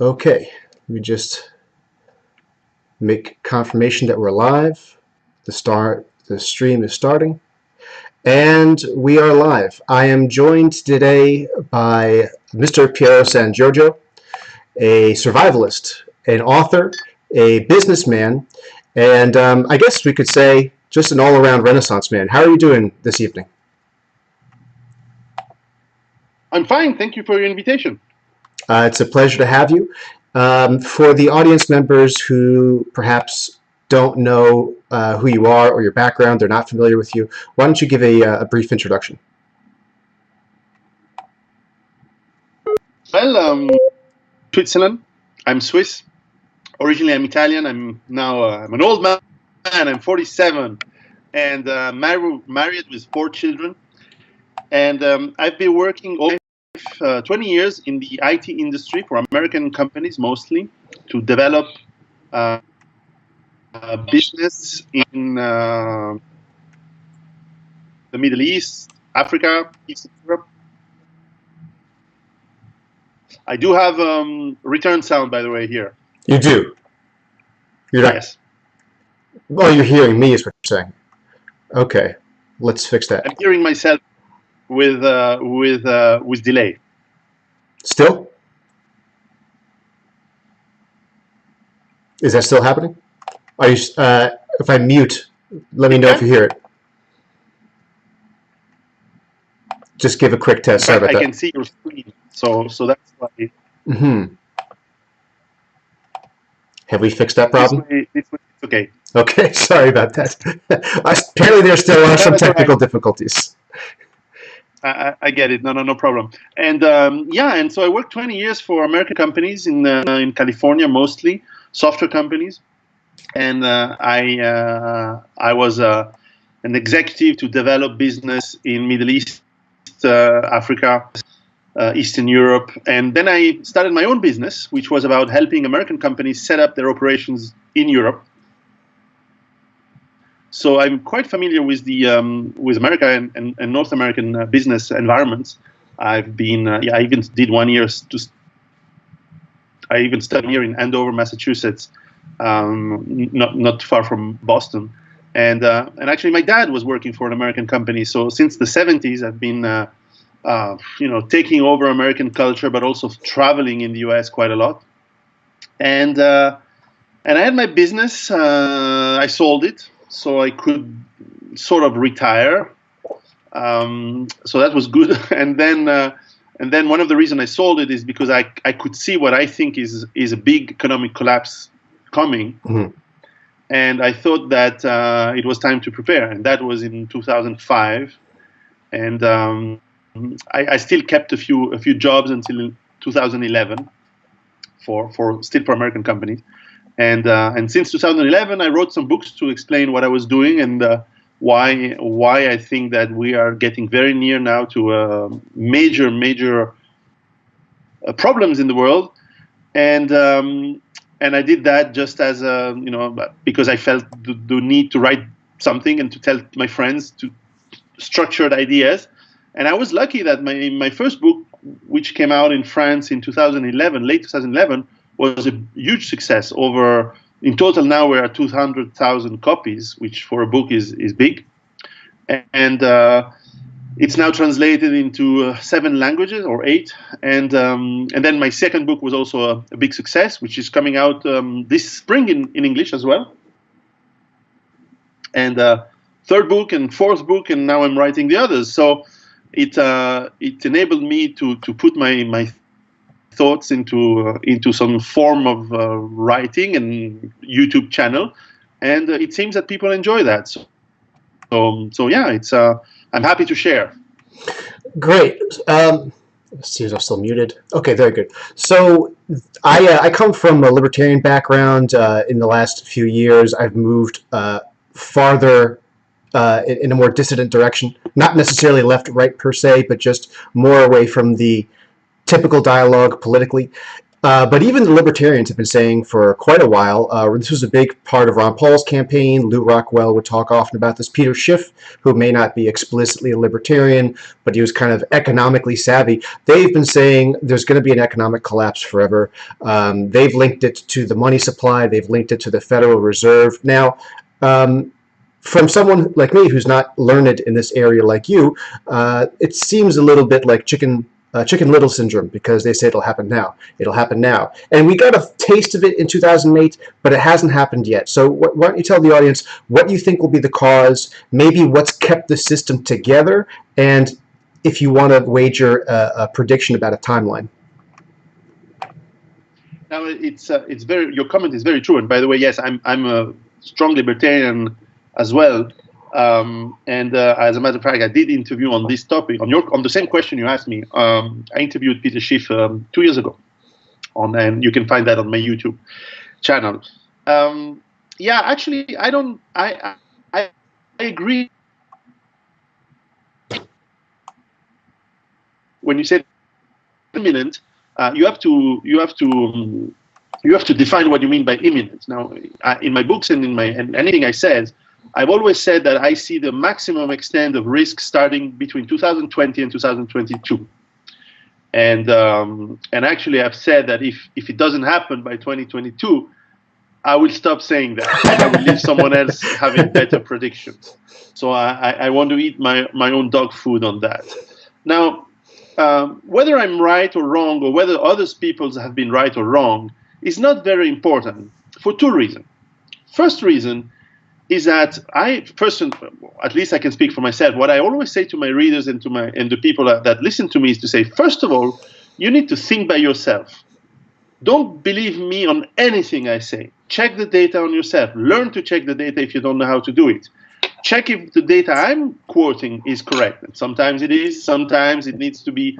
Okay, let me just make confirmation that we're live. The stream is starting, and we are live. I am joined today by Mr. Piero San Giorgio, a survivalist, an author, a businessman, and I guess we could say just an all-around Renaissance man. How are you doing this evening? I'm fine. Thank you for your invitation. It's a pleasure to have you. For the audience members who perhaps don't know who you are or your background, they're not familiar with you, why don't you give a brief introduction? Well, Switzerland. I'm Swiss. Originally, I'm Italian. I'm now I'm an old man. I'm 47 and married with 4 children. And I've been working over 20 years in the IT industry for American companies mostly to develop business in the Middle East, Africa, Eastern Europe. I do have return sound, by the way, here. You do? You're not, yes. Well, you're hearing me is what you're saying. Okay, let's fix that. I'm hearing myself with delay. Still? Is that still happening? Are you? If I mute, let me know if you hear it. Just give a quick test. Sorry about that. I can see your screen, so that's why. Mm-hmm. Have we fixed that problem? It's okay. Okay, sorry about that. Apparently there still are some technical difficulties. I get it. No problem. And and so I worked 20 years for American companies in California, mostly software companies, and I was an executive to develop business in Middle East, Africa, Eastern Europe, and then I started my own business, which was about helping American companies set up their operations in Europe. So I'm quite familiar with the with America and North American business environments. I've been I even did 1 year I even studied here in Andover, Massachusetts, not far from Boston, and actually my dad was working for an American company. So since the 70s, I've been taking over American culture, but also traveling in the U.S. quite a lot. And I had my business. I sold it, so I could sort of retire. So that was good. And then one of the reasons I sold it is because I could see what I think is a big economic collapse coming. Mm-hmm. And I thought that it was time to prepare. And that was in 2005. And I still kept a few jobs until 2011 for American companies. And since 2011, I wrote some books to explain what I was doing and why I think that we are getting very near now to major problems in the world. And I did that just as because I felt the need to write something and to tell my friends to structured ideas. And I was lucky that my first book, which came out in France in 2011, late 2011, was a huge success. In total now we're at 200,000 copies, which for a book is big. And it's now translated into 7 languages or 8. And then my second book was also a big success, which is coming out this spring in English as well. And third book and fourth book, and now I'm writing the others. So it enabled me to put my thoughts into some form of writing and YouTube channel, and it seems that people enjoy that. So yeah, it's I'm happy to share. Great. Let's see if I'm still muted. Okay, very good. So I come from a libertarian background. In the last few years, I've moved farther in a more dissident direction, not necessarily left-right per se, but just more away from the typical dialogue politically. But even the libertarians have been saying for quite a while, this was a big part of Ron Paul's campaign. Lew Rockwell would talk often about this. Peter Schiff, who may not be explicitly a libertarian, but he was kind of economically savvy. They've been saying there's going to be an economic collapse forever. They've linked it to the money supply. They've linked it to the Federal Reserve. Now, from someone like me who's not learned in this area like you, it seems a little bit like Chicken Little syndrome, because they say it'll happen now. It'll happen now. And we got a taste of it in 2008, but it hasn't happened yet. So why don't you tell the audience what you think will be the cause, maybe what's kept the system together, and if you want to wager a prediction about a timeline. Now, it's very, your comment is very true. And by the way, yes, I'm a strong libertarian as well. As a matter of fact, I did interview on this topic, on the same question you asked me. I interviewed Peter Schiff 2 years ago, and you can find that on my YouTube channel. Yeah, actually, I agree. When you say imminent, you have to define what you mean by imminent. Now, in my books and in anything I said, I've always said that I see the maximum extent of risk starting between 2020 and 2022. And actually, I've said that if it doesn't happen by 2022, I will stop saying that. I will leave someone else having better predictions. So I want to eat my own dog food on that. Now, whether I'm right or wrong, or whether other people have been right or wrong, is not very important for two reasons. First reason is that at least I can speak for myself. What I always say to my readers and the people that listen to me is to say, first of all, you need to think by yourself. Don't believe me on anything I say. Check the data on yourself. Learn to check the data if you don't know how to do it. Check if the data I'm quoting is correct. And sometimes it is. Sometimes it needs to be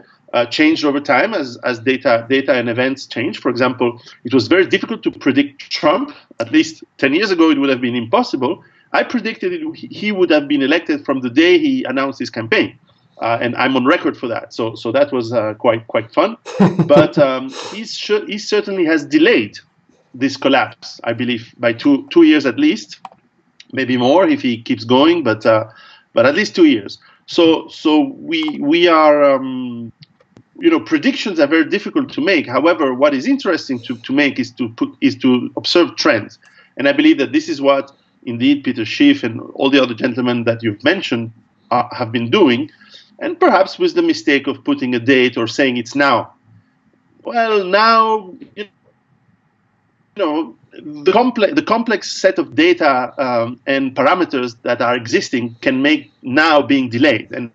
changed over time as data and events change. For example, it was very difficult to predict Trump. At least 10 years ago, it would have been impossible. I predicted he would have been elected from the day he announced his campaign. And I'm on record for that. So that was quite fun. But he certainly has delayed this collapse, I believe, by two years at least, maybe more if he keeps going, but at least 2 years. So we are, predictions are very difficult to make. However, what is interesting to make is to observe trends. And I believe that this is what indeed Peter Schiff and all the other gentlemen that you've mentioned have been doing. And perhaps with the mistake of putting a date or saying it's now. Well, now, the complex set of data and parameters that are existing can make now being delayed. And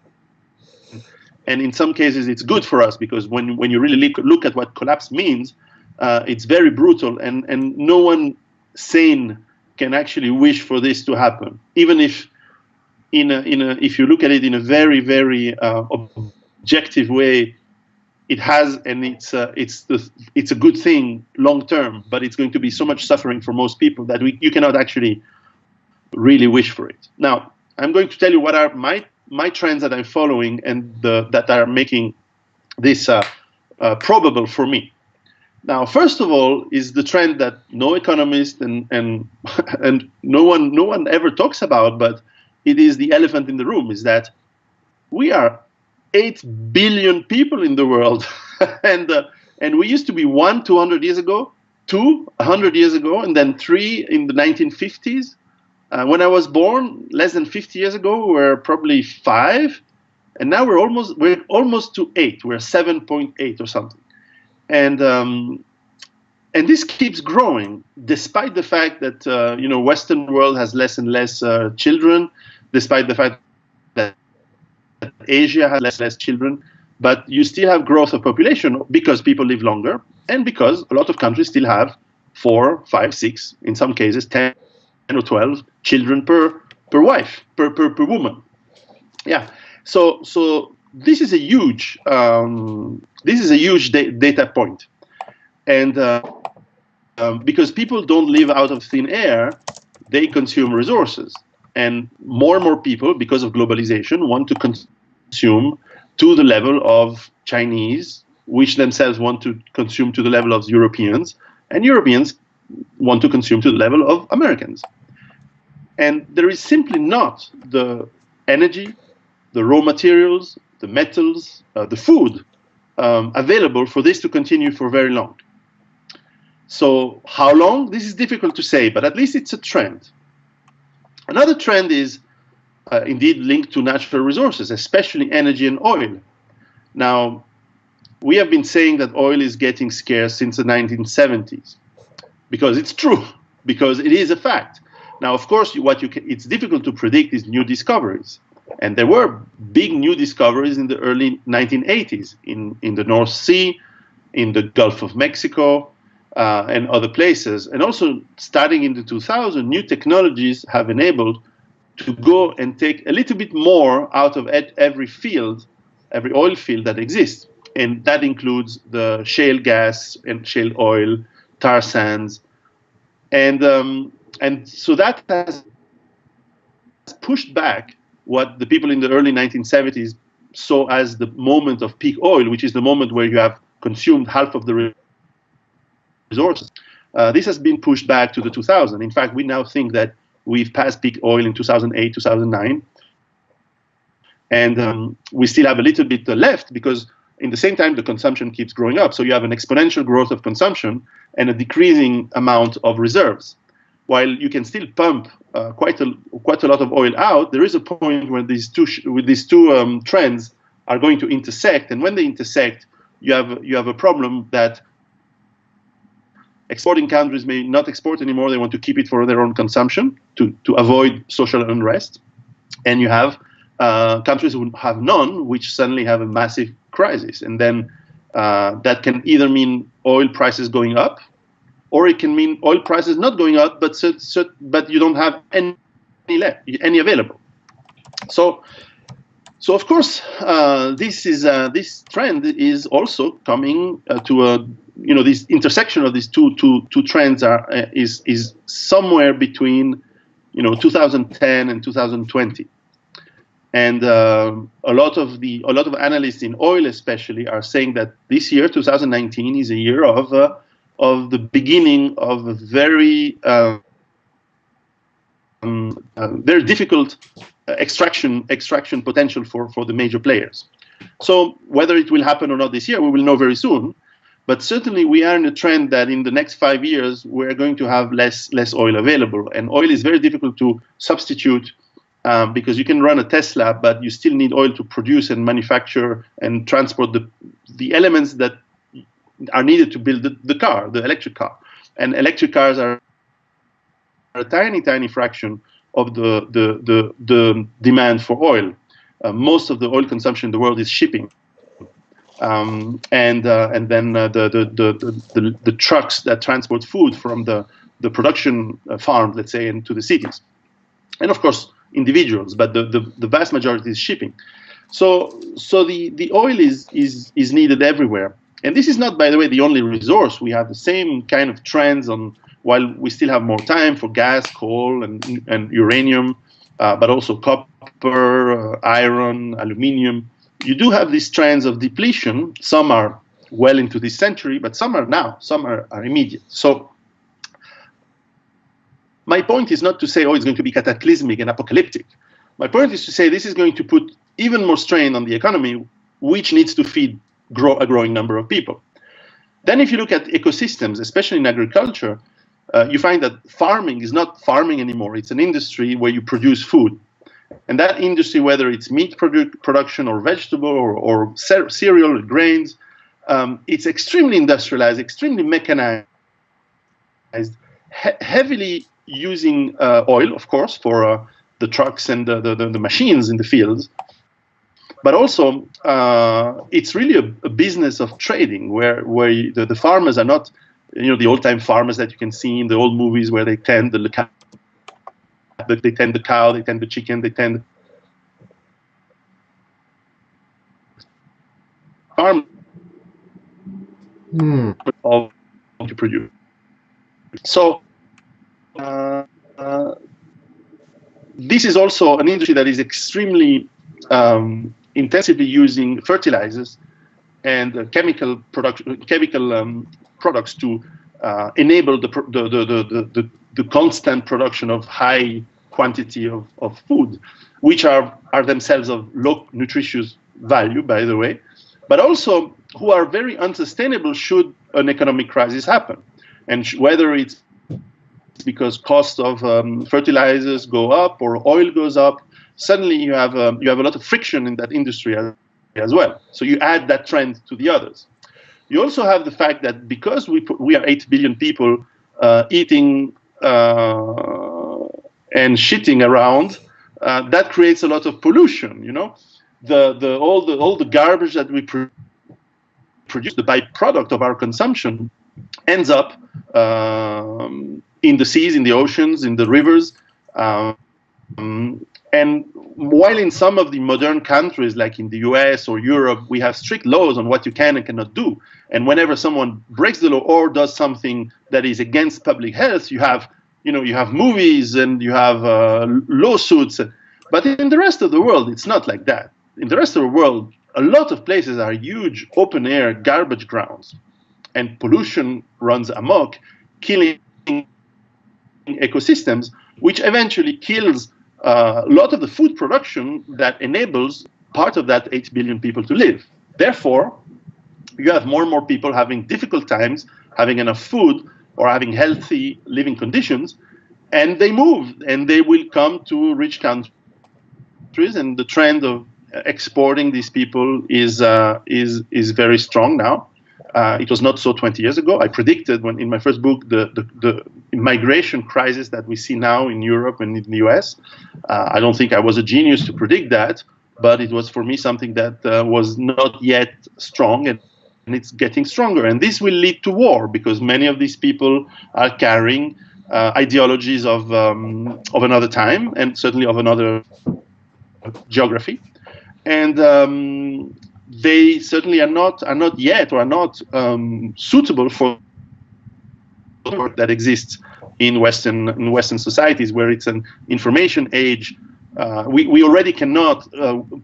in some cases, it's good for us, because when you really look at what collapse means, it's very brutal, and no one sane can actually wish for this to happen, even if if you look at it in a very, very objective way, it has, and it's a good thing long term, but it's going to be so much suffering for most people that you cannot actually really wish for it. Now, I'm going to tell you what are my trends that I'm following and that are making this probable for me. Now, first of all, is the trend that no economist and no one ever talks about, but it is the elephant in the room, is that we are 8 billion people in the world, and we used to be 1 200 years ago, 2 100 years ago, and then 3 in the 1950s. When I was born, less than 50 years ago, we were probably 5, and now we're almost to 8. We're 7.8 or something, and this keeps growing despite the fact that Western world has less and less children, despite the fact that Asia has less children, but you still have growth of population because people live longer, and because a lot of countries still have 4, 5, 6, in some cases 10 or 12 children per wife, per woman. Yeah. So this is a huge data point, and because people don't live out of thin air, they consume resources. And more people, because of globalization, want to consume to the level of Chinese, which themselves want to consume to the level of Europeans, and Europeans want to consume to the level of Americans. And there is simply not the energy, the raw materials, the metals, the food available for this to continue for very long. So how long? This is difficult to say, but at least it's a trend. Another trend is indeed linked to natural resources, especially energy and oil. Now, we have been saying that oil is getting scarce since the 1970s, because it's true, because it is a fact. Now, of course, it's difficult to predict is new discoveries. And there were big new discoveries in the early 1980s in the North Sea, in the Gulf of Mexico, and other places. And also, starting in the 2000s, new technologies have enabled to go and take a little bit more out of every field, every oil field that exists. And that includes the shale gas and shale oil, tar sands. And so that has pushed back what the people in the early 1970s saw as the moment of peak oil, which is the moment where you have consumed half of the resources. This has been pushed back to the 2000s. In fact, we now think that we've passed peak oil in 2008, 2009. And we still have a little bit left, because in the same time, the consumption keeps growing up. So you have an exponential growth of consumption and a decreasing amount of reserves. While you can still pump quite a lot of oil out, there is a point where these two trends are going to intersect. And when they intersect, you have a problem that exporting countries may not export anymore. They want to keep it for their own consumption to avoid social unrest. And you have countries who have none, which suddenly have a massive crisis. And then that can either mean oil prices going up, or it can mean oil prices not going up, but you don't have any available. So of course, this trend is also coming to this intersection of these two trends is somewhere between 2010 and 2020. And a lot of analysts in oil, especially, are saying that this year, 2019, is a year of the beginning of a very very difficult extraction potential for the major players. So whether it will happen or not this year, we will know very soon. But certainly we are in a trend that in the next 5 years, we're going to have less oil available. And oil is very difficult to substitute, because you can run a Tesla, but you still need oil to produce and manufacture and transport the elements that are needed to build the car, the electric car. And electric cars are a tiny fraction of the demand for oil. Most of the oil consumption in the world is shipping. And then the trucks that transport food from the production farm, let's say, into the cities. And of course, individuals, but the vast majority is shipping. So the oil is needed everywhere. And this is not, by the way, the only resource. We have the same kind of trends while we still have more time for gas, coal, and uranium, but also copper, iron, aluminium. You do have these trends of depletion. Some are well into this century, but some are now. Some are immediate. So my point is not to say, it's going to be cataclysmic and apocalyptic. My point is to say this is going to put even more strain on the economy, which needs to feed a growing number of people. Then if you look at ecosystems, especially in agriculture, you find that farming is not farming anymore. It's an industry where you produce food. And that industry, whether it's meat production or vegetable or cereal or grains, it's extremely industrialized, extremely mechanized, heavily using oil, of course, for the trucks and the machines in the fields. But also, it's really a business of trading, where the farmers are not, the old-time farmers that you can see in the old movies, where they tend the cow, they tend the chicken, they tend farm of to produce. So this is also an industry that is extremely intensively using fertilizers, and chemical products to enable the constant production of high quantity of food, which are themselves of low nutritious value, by the way, but also who are very unsustainable should an economic crisis happen. And whether it's because cost of fertilizers go up or oil goes up, suddenly you have a lot of friction in that industry as well. So you add that trend to the others. You also have the fact that because we are 8 billion people eating and shitting around, that creates a lot of pollution. You know, all the garbage that we produce, the byproduct of our consumption, ends up in the seas, in the oceans, in the rivers. And while in some of the modern countries, like in the US or Europe, we have strict laws on what you can and cannot do, and whenever someone breaks the law or does something that is against public health, you have movies and you have lawsuits. But in the rest of the world, it's not like that. In the rest of the world, a lot of places are huge open-air garbage grounds, and pollution runs amok, killing ecosystems, which eventually kills a lot of the food production that enables part of that 8 billion people to live. Therefore, you have more and more people having difficult times having enough food or having healthy living conditions, and they move and they will come to rich countries, and the trend of exporting these people is very strong now. It was not so 20 years ago. I predicted in my first book the migration crisis that we see now in Europe and in the US. I don't think I was a genius to predict that, but it was for me something that was not yet strong, and it's getting stronger. And this will lead to war because many of these people are carrying ideologies of another time and certainly of another geography. And they certainly are not yet or are not suitable for the work that exists in Western societies, where it's an information age. We already cannot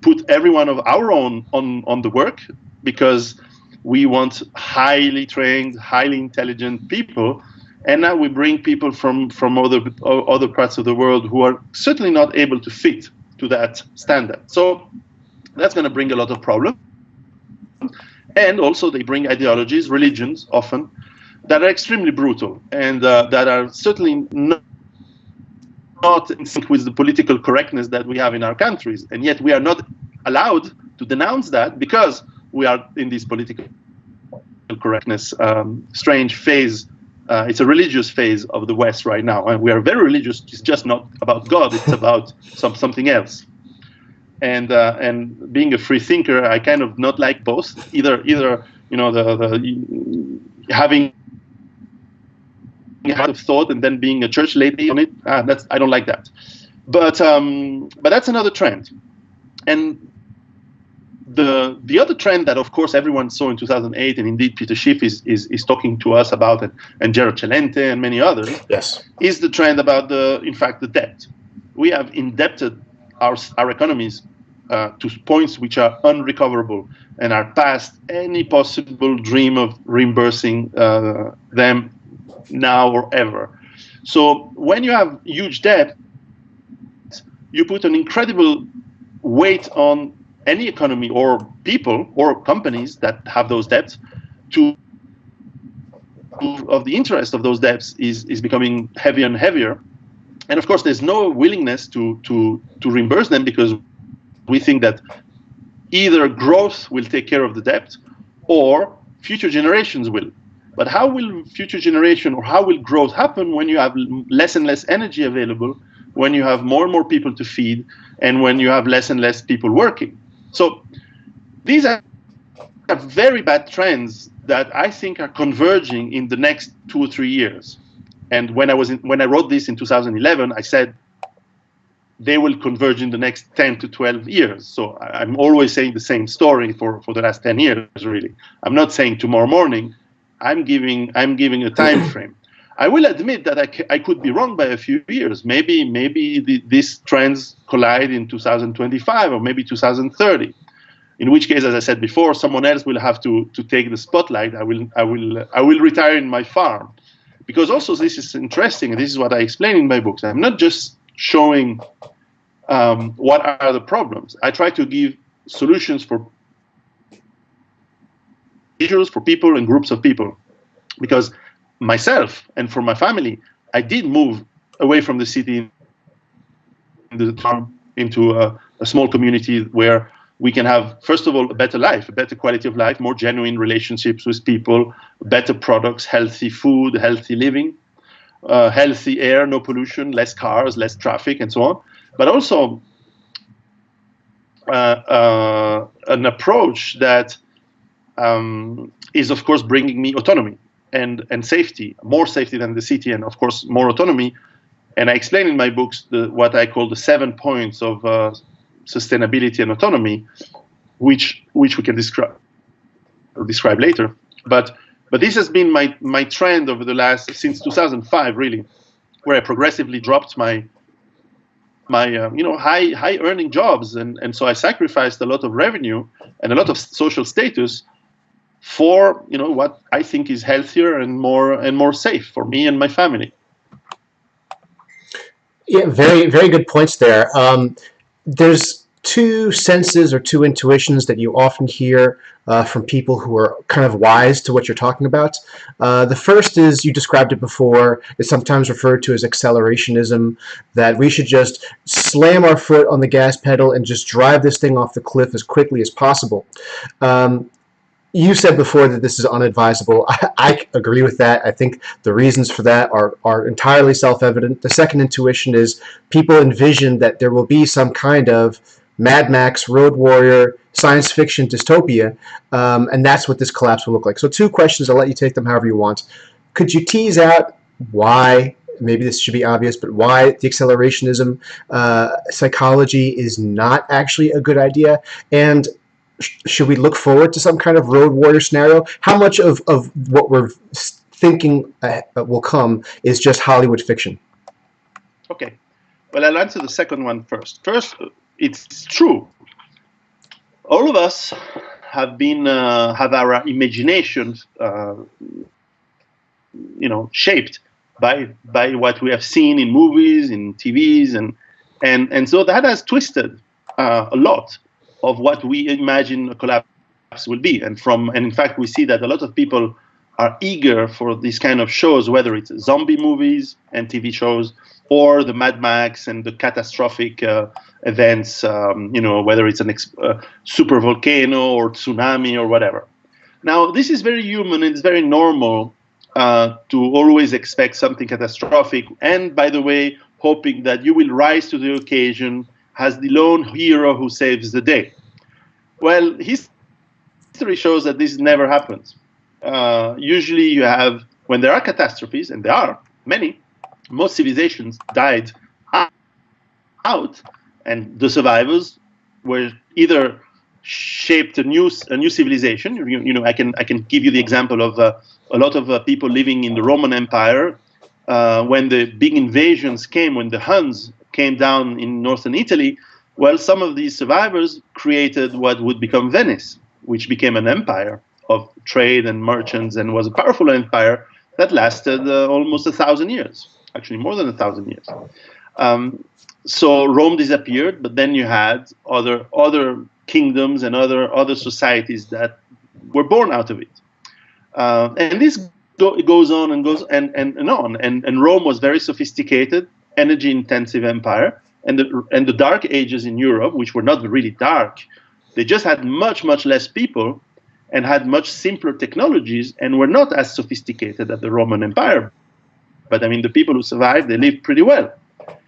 put everyone of our own on the work because we want highly trained, highly intelligent people, and now we bring people from other parts of the world who are certainly not able to fit to that standard. So that's going to bring a lot of problems. And also they bring ideologies, religions often, that are extremely brutal and that are certainly not in sync with the political correctness that we have in our countries. And yet we are not allowed to denounce that because we are in this political correctness strange phase. It's a religious phase of the West right now. And we are very religious. It's just not about God. It's about something else. And being a free thinker, I kind of not like both. Either the having a of thought and then being a church lady on it. I don't like that. But that's another trend. And the other trend that, of course, everyone saw in 2008, and indeed Peter Schiff is talking to us about it, and Gerard Celente and many others, yes, is the trend about the debt. We have indebted our economies to points which are unrecoverable and are past any possible dream of reimbursing them now or ever. So when you have huge debt, you put an incredible weight on any economy or people or companies that have those debts of the interest of those debts is becoming heavier and heavier. And of course, there's no willingness to reimburse them because we think that either growth will take care of the debt or future generations will. But how will future generation or how will growth happen when you have less and less energy available, when you have more and more people to feed, and when you have less and less people working? So these are very bad trends that I think are converging in the next 2 or 3 years. And when I wrote this in 2011, I said they will converge in the next 10 to 12 years. So I'm always saying the same story for the last 10 years, really. I'm not saying tomorrow morning. I'm giving a time frame. I will admit that I could be wrong by a few years. Maybe these trends collide in 2025 or maybe 2030. In which case, as I said before, someone else will have to take the spotlight. I will retire in my farm, because also this is interesting. This is what I explain in my books. I'm not just showing what are the problems. I try to give solutions for issues, for people and groups of people, because myself and for my family, I did move away from the city into a small community where we can have, first of all, a better life, a better quality of life, more genuine relationships with people, better products, healthy food, healthy living, healthy air, no pollution, less cars, less traffic, and so on. But also an approach that is, of course, bringing me autonomy and safety, more safety than the city, and, of course, more autonomy. And I explain in my books what I call the 7 points of sustainability and autonomy, which we can describe later. But this has been my trend over the since 2005, really, where I progressively dropped my high earning jobs, and so I sacrificed a lot of revenue and a lot of social status for what I think is healthier and more safe for me and my family. Yeah, very, very good points there. There's two senses or two intuitions that you often hear from people who are kind of wise to what you're talking about. The first is, you described it before, is sometimes referred to as accelerationism, that we should just slam our foot on the gas pedal and just drive this thing off the cliff as quickly as possible. You said before that this is unadvisable. I agree with that. I think the reasons for that are entirely self-evident. The second intuition is people envision that there will be some kind of Mad Max, Road Warrior, science fiction dystopia, and that's what this collapse will look like. So 2 questions. I'll let you take them however you want. Could you tease out why, maybe this should be obvious, but why the accelerationism psychology is not actually a good idea? And should we look forward to some kind of Road Warrior scenario? How much of what we're thinking will come is just Hollywood fiction? Okay. Well, I'll answer the second one first. First, it's true. All of us have our imagination, shaped by what we have seen in movies, in TVs, and so that has twisted a lot of what we imagine a collapse will be. And in fact, we see that a lot of people are eager for these kind of shows, whether it's zombie movies and TV shows, or the Mad Max and the catastrophic events, whether it's a super volcano or tsunami or whatever. Now, this is very human and it's very normal to always expect something catastrophic. And by the way, hoping that you will rise to the occasion as the lone hero who saves the day. Well, history shows that this never happens. Usually you have, when there are catastrophes, and there are many, most civilizations died out, and the survivors were either shaped a new civilization. I can give you the example of a lot of people living in the Roman Empire. When the big invasions came, when the Huns came down in northern Italy, well, some of these survivors created what would become Venice, which became an empire of trade and merchants, and was a powerful empire that lasted almost 1,000 years, actually more than 1,000 years. So Rome disappeared, but then you had other kingdoms and other societies that were born out of it. And this goes on and goes and on. And Rome was very sophisticated, energy-intensive empire. And the Dark Ages in Europe, which were not really dark, they just had much, much less people and had much simpler technologies and were not as sophisticated as the Roman Empire. But I mean, the people who survived, they lived pretty well.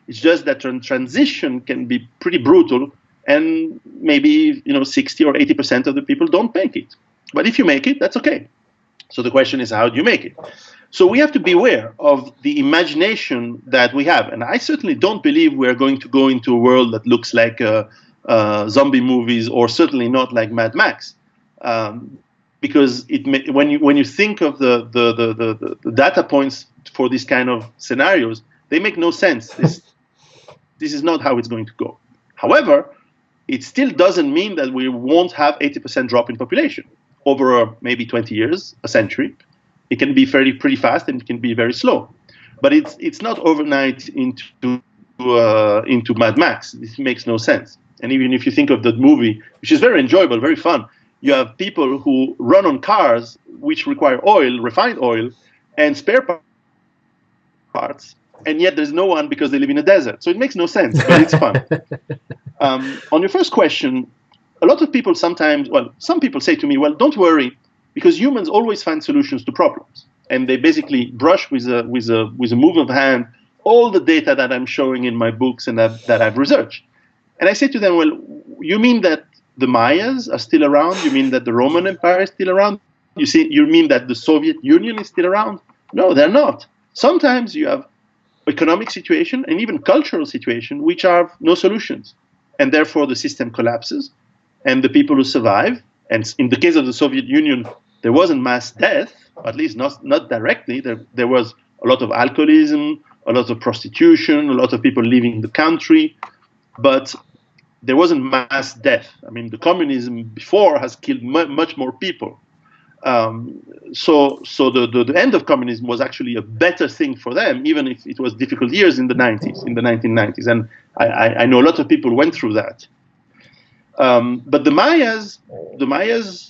It's just that transition can be pretty brutal, and maybe 60 or 80% of the people don't make it. But if you make it, that's okay. So the question is, how do you make it? So we have to beware of the imagination that we have. And I certainly don't believe we're going to go into a world that looks like zombie movies, or certainly not like Mad Max. Because when you think of the data points for these kind of scenarios, they make no sense. This is not how it's going to go. However, it still doesn't mean that we won't have 80% drop in population over maybe 20 years, a century. It can be pretty fast, and it can be very slow, but it's not overnight into Mad Max. This makes no sense. And even if you think of that movie, which is very enjoyable, very fun, you have people who run on cars which require oil, refined oil, and spare parts, and yet there's no one because they live in a desert. So it makes no sense, but it's fun. On your first question, a lot of people sometimes, well, some people say to me, well, don't worry, because humans always find solutions to problems. And they basically brush with a move of hand all the data that I'm showing in my books and that I've researched. And I say to them, well, you mean that the Mayas are still around? You mean that the Roman Empire is still around? You mean that the Soviet Union is still around? No, they're not. Sometimes you have economic situation and even cultural situation which have no solutions. And therefore the system collapses, and the people who survive, and in the case of the Soviet Union, there wasn't mass death, at least not directly. There was a lot of alcoholism, a lot of prostitution, a lot of people leaving the country, but there wasn't mass death. I mean, the communism before has killed much more people. So the end of communism was actually a better thing for them, even if it was difficult years in the 1990s. And I know a lot of people went through that. But the Mayas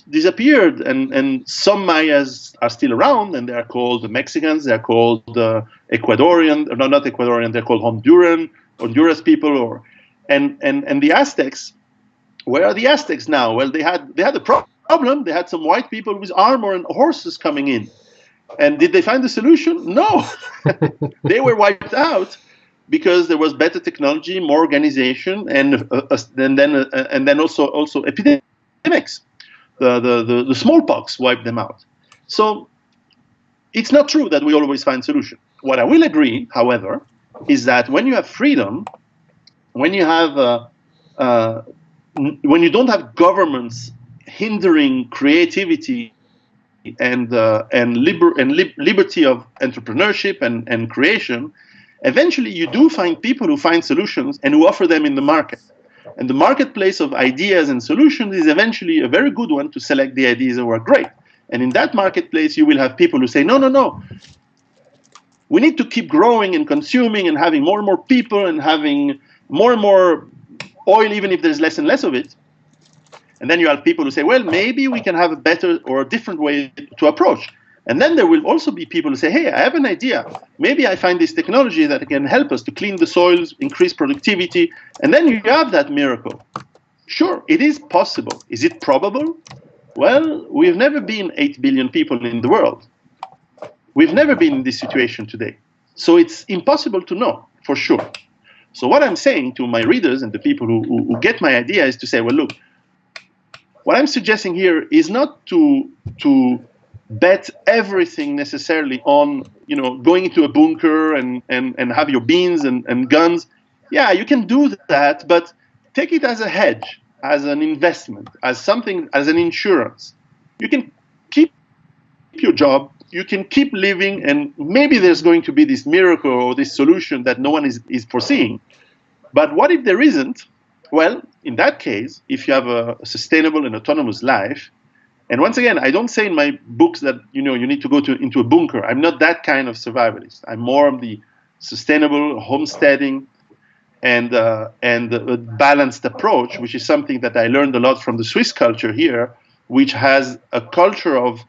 disappeared, and some Mayas are still around, and they are called the Mexicans, they are called the Ecuadorian, no, not Ecuadorian, they're called Honduras people, and the Aztecs. Where are the Aztecs now? Well, they had a problem. They had some white people with armor and horses coming in, and did they find the solution? No, they were wiped out, because there was better technology, more organization, and then also epidemics. The smallpox wiped them out. So it's not true that we always find solution. What I will agree, however, is that when you have freedom, when you have when you don't have governments hindering creativity and liberty of entrepreneurship and creation, eventually you do find people who find solutions and who offer them in the market. And the marketplace of ideas and solutions is eventually a very good one to select the ideas that were great. And in that marketplace, you will have people who say, no, we need to keep growing and consuming and having more and more people and having more and more oil, even if there's less and less of it. And then you have people who say, well, maybe we can have a better or a different way to approach. And then there will also be people who say, hey, I have an idea. Maybe I find this technology that can help us to clean the soils, increase productivity. And then you have that miracle. Sure, it is possible. Is it probable? Well, we've never been 8 billion people in the world. We've never been in this situation today. So it's impossible to know for sure. So what I'm saying to my readers and the people who get my idea is to say, well, look, what I'm suggesting here is not to bet everything necessarily on, going into a bunker and have your beans and guns. Yeah, you can do that, but take it as a hedge, as an investment, as something, as an insurance. You can keep your job, you can keep living, and maybe there's going to be this miracle or this solution that no one is foreseeing. But what if there isn't? Well, in that case, if you have a sustainable and autonomous life, and once again, I don't say in my books that you need to go into a bunker. I'm not that kind of survivalist. I'm more of the sustainable homesteading and a balanced approach, which is something that I learned a lot from the Swiss culture here, which has a culture of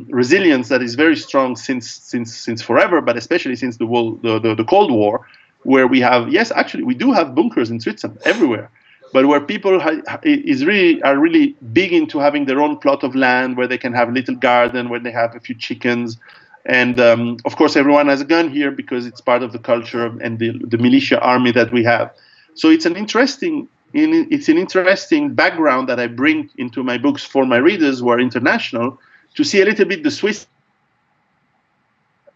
resilience that is very strong since forever, but especially since the Cold War, where we have, yes, actually, we do have bunkers in Switzerland everywhere, but where people are really big into having their own plot of land, where they can have a little garden, where they have a few chickens, and of course, everyone has a gun here because it's part of the culture and the militia army that we have. So it's an interesting background that I bring into my books for my readers who are international, to see a little bit the Swiss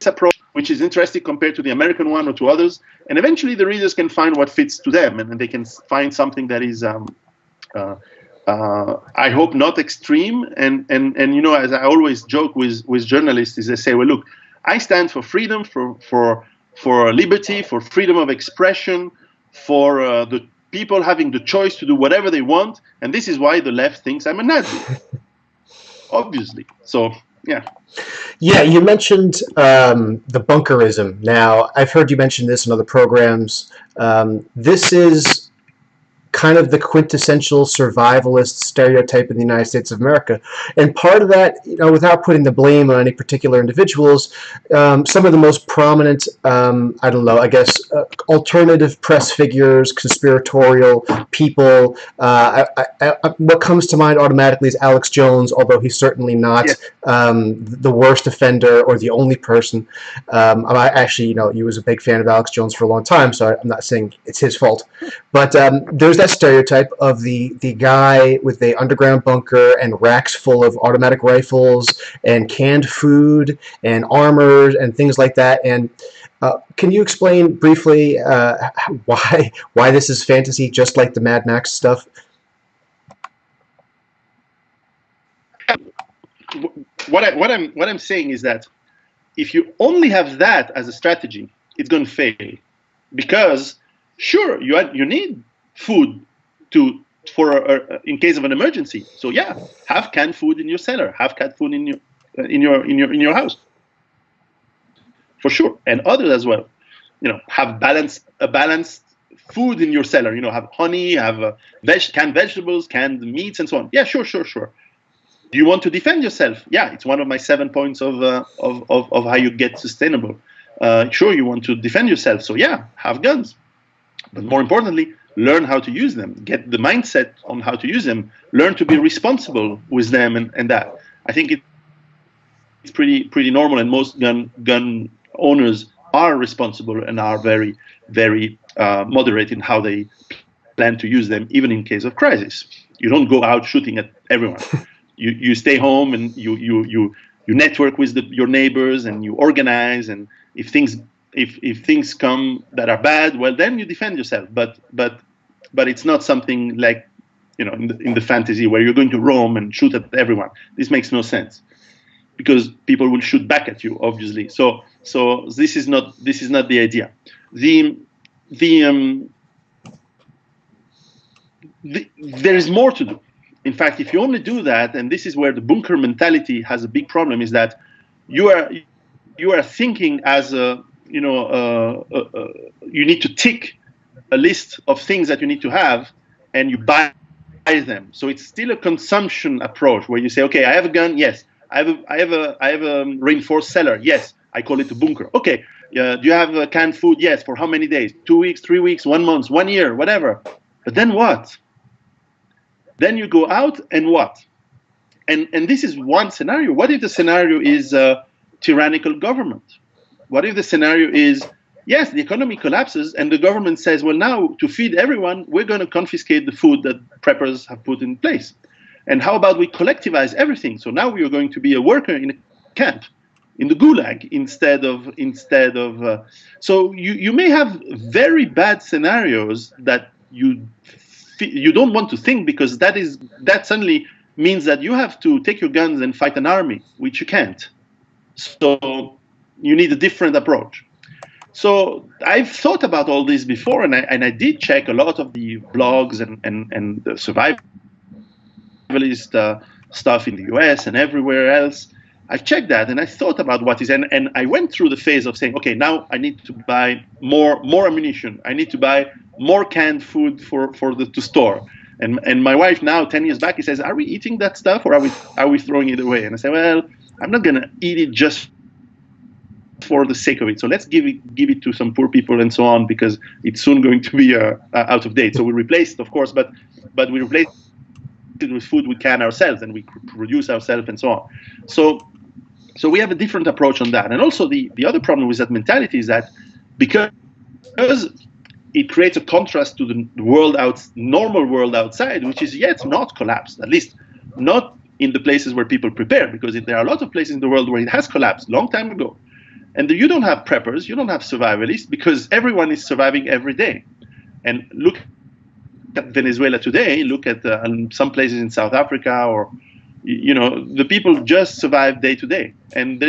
approach, which is interesting compared to the American one or to others, and eventually the readers can find what fits to them, and they can find something that is, I hope, not extreme. And as I always joke with journalists, is they say, well, look, I stand for freedom, for liberty, for freedom of expression, for people having the choice to do whatever they want, and this is why the left thinks I'm a Nazi, obviously. So, yeah. Yeah, you mentioned the bunkerism. Now, I've heard you mention this in other programs. This is kind of the quintessential survivalist stereotype in the United States of America. And part of that, without putting the blame on any particular individuals, some of the most prominent, I don't know, I guess, alternative press figures, conspiratorial people, what comes to mind automatically is Alex Jones, although he's certainly not Yes. The worst offender or the only person. I actually, he was a big fan of Alex Jones for a long time, so I'm not saying it's his fault. But there's that stereotype of the guy with the underground bunker and racks full of automatic rifles and canned food and armor and things like that. And can you explain briefly why this is fantasy, just like the Mad Max stuff? What I'm saying is that if you only have that as a strategy, it's going to fail, because sure, you need food in case of an emergency. So yeah, have canned food in your cellar, have canned food in your house, for sure, and others as well. Have balanced food in your cellar. Have honey, have canned vegetables, canned meats, and so on. Yeah, sure. Do you want to defend yourself? Yeah, it's one of my 7 points of how you get sustainable. Sure, you want to defend yourself, so yeah, have guns. But more importantly, learn how to use them. Get the mindset on how to use them. Learn to be responsible with them, and that. I think it's pretty normal, and most gun owners are responsible and are very, very moderate in how they plan to use them, even in case of crisis. You don't go out shooting at everyone. You stay home and you network with your neighbors, and you organize. And if things come that are bad, well, then you defend yourself. But it's not something like in the fantasy where you're going to roam and shoot at everyone. This makes no sense, because people will shoot back at you, obviously. So this is not the idea. There is more to do. In fact, if you only do that, and this is where the bunker mentality has a big problem, is that you are thinking as you need to tick a list of things that you need to have, and you buy them. So it's still a consumption approach where you say, okay, I have a gun, yes. I have a reinforced cellar, yes. I call it a bunker. Okay, do you have canned food? Yes. For how many days? 2 weeks, 3 weeks, 1 month, 1 year, whatever. But then what? Then you go out and what? And this is one scenario. What if the scenario is a tyrannical government? What if the scenario is, yes, the economy collapses and the government says, well, now to feed everyone, we're going to confiscate the food that preppers have put in place. And how about we collectivize everything? So now we are going to be a worker in a camp, in the gulag, instead of. So you may have very bad scenarios that you don't want to think, because that suddenly means that you have to take your guns and fight an army, which you can't. So you need a different approach. So I've thought about all this before, and I did check a lot of the blogs and the survivalist stuff in the US and everywhere else. I've checked that, and I thought about what is, and I went through the phase of saying, okay, now I need to buy more ammunition. I need to buy more canned food to store. And my wife now, 10 years back, he says, are we eating that stuff, or are we throwing it away? And I say, well, I'm not gonna eat it just for the sake of it. So let's give it to some poor people and so on, because it's soon going to be out of date. So we replace it, of course, but we replace it with food we can ourselves, and we produce ourselves and so on. So we have a different approach on that. And also the other problem with that mentality is that because it creates a contrast to the normal world outside, which is yet not collapsed, at least not in the places where people prepare, because there are a lot of places in the world where it has collapsed long time ago. And you don't have preppers, you don't have survivalists, because everyone is surviving every day. And look at Venezuela today, look at some places in South Africa, or the people just survive day to day. And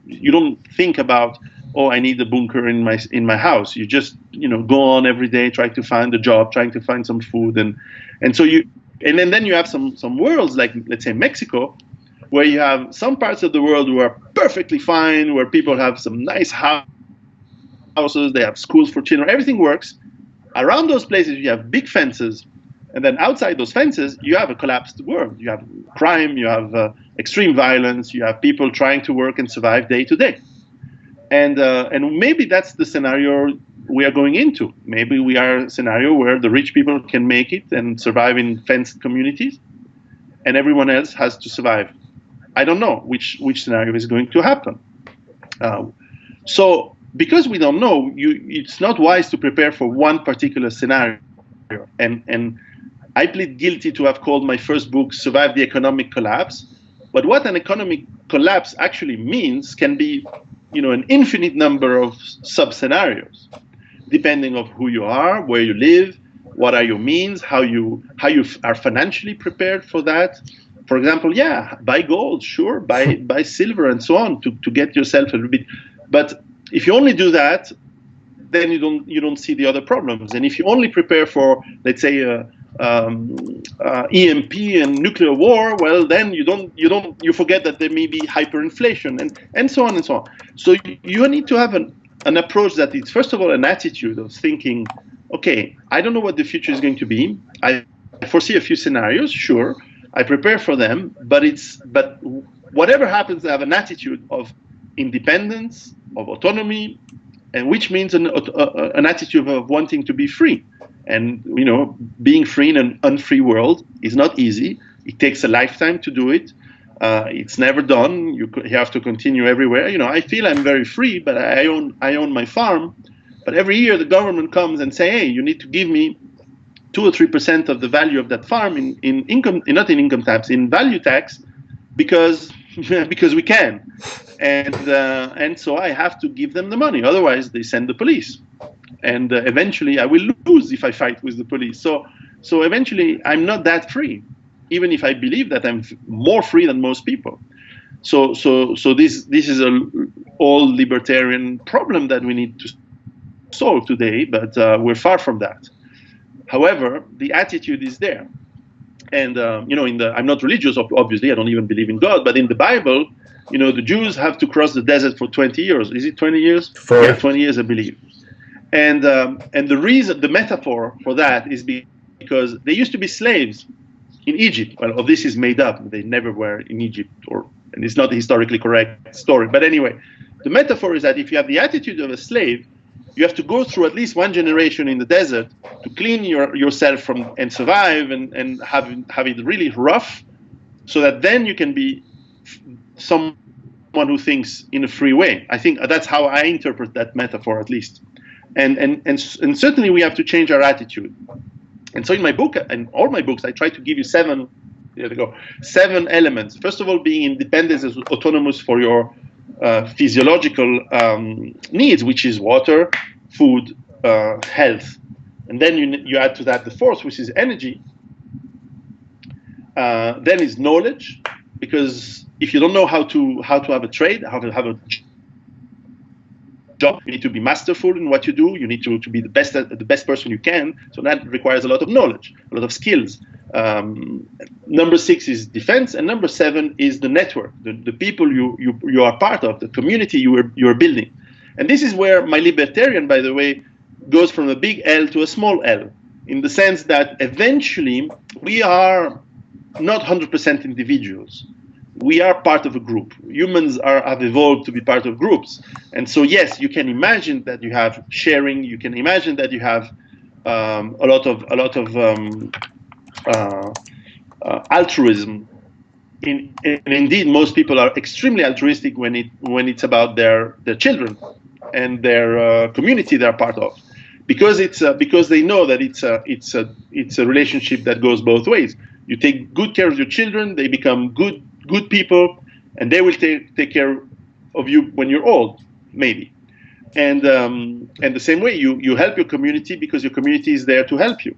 you don't think about, oh, I need a bunker in my house. You just go on every day, trying to find a job, trying to find some food, and so then you have some worlds like, let's say, Mexico, where you have some parts of the world who are perfectly fine, where people have some nice houses, they have schools for children, everything works. Around those places, you have big fences, and then outside those fences, you have a collapsed world. You have crime, you have extreme violence, you have people trying to work and survive day to day. And maybe that's the scenario we are going into. Maybe we are a scenario where the rich people can make it and survive in fenced communities, and everyone else has to survive. I don't know which scenario is going to happen. So because we don't know, it's not wise to prepare for one particular scenario. And I plead guilty to have called my first book "Survive the Economic Collapse." But what an economic collapse actually means can be, an infinite number of sub-scenarios, depending on who you are, where you live, what are your means, how you are financially prepared for that. For example, buy gold, sure, buy silver and so on to get yourself a little bit. But if you only do that, then you don't see the other problems. And if you only prepare for, let's say, EMP and nuclear war, well, then you forget that there may be hyperinflation and so on and so on. So you need to have an approach that is, first of all, an attitude of thinking, okay, I don't know what the future is going to be. I foresee a few scenarios, sure. I prepare for them, but whatever happens, I have an attitude of independence, of autonomy, and which means an attitude of wanting to be free. And being free in an unfree world is not easy. It takes a lifetime to do it. It's never done. You have to continue everywhere. I feel I'm very free, but I own my farm. But every year the government comes and say, hey, you need to give me 2 or 3% of the value of that farm in income, not in income tax, in value tax, because we can. And so I have to give them the money. Otherwise, they send the police. And eventually I will lose if I fight with the police. So eventually I'm not that free, even if I believe that I'm more free than most people. So this is an all libertarian problem that we need to solve today, but we're far from that. However, the attitude is there. And I'm not religious, obviously, I don't even believe in God, but in the Bible, the Jews have to cross the desert for 20 years. Is it 20 years? Yeah, 20 years, I believe. And the reason, the metaphor for that is because they used to be slaves in Egypt. Well, this is made up. They never were in Egypt, and it's not a historically correct story. But anyway, the metaphor is that if you have the attitude of a slave, you have to go through at least one generation in the desert to clean yourself from and survive and have it really rough, so that then you can be someone who thinks in a free way. I think that's how I interpret that metaphor, at least. And certainly we have to change our attitude. And so in my book and all my books, I try to give you 7 elements. First of all, being independent and autonomous for your physiological needs, which is water, food, health. And then you add to that the fourth, which is energy. Then is knowledge, because if you don't know how to have a trade, how to have a job, you need to be masterful in what you do. You need to be the best person you can. So that requires a lot of knowledge, a lot of skills. Number 6 is defense, and number 7 is the network, the people you are part of, the community you are building. And this is where my libertarian, by the way, goes from a big L to a small L, in the sense that eventually we are not 100% individuals. We are part of a group. Humans have evolved to be part of groups. And so, yes, you can imagine that you have sharing. You can imagine that you have a lot of altruism. And indeed, most people are extremely altruistic when it's about their children and their community they're part of, because they know that it's a relationship that goes both ways. You take good care of your children, they become good people, and they will take care of you when you're old, maybe. And the same way, you help your community because your community is there to help you.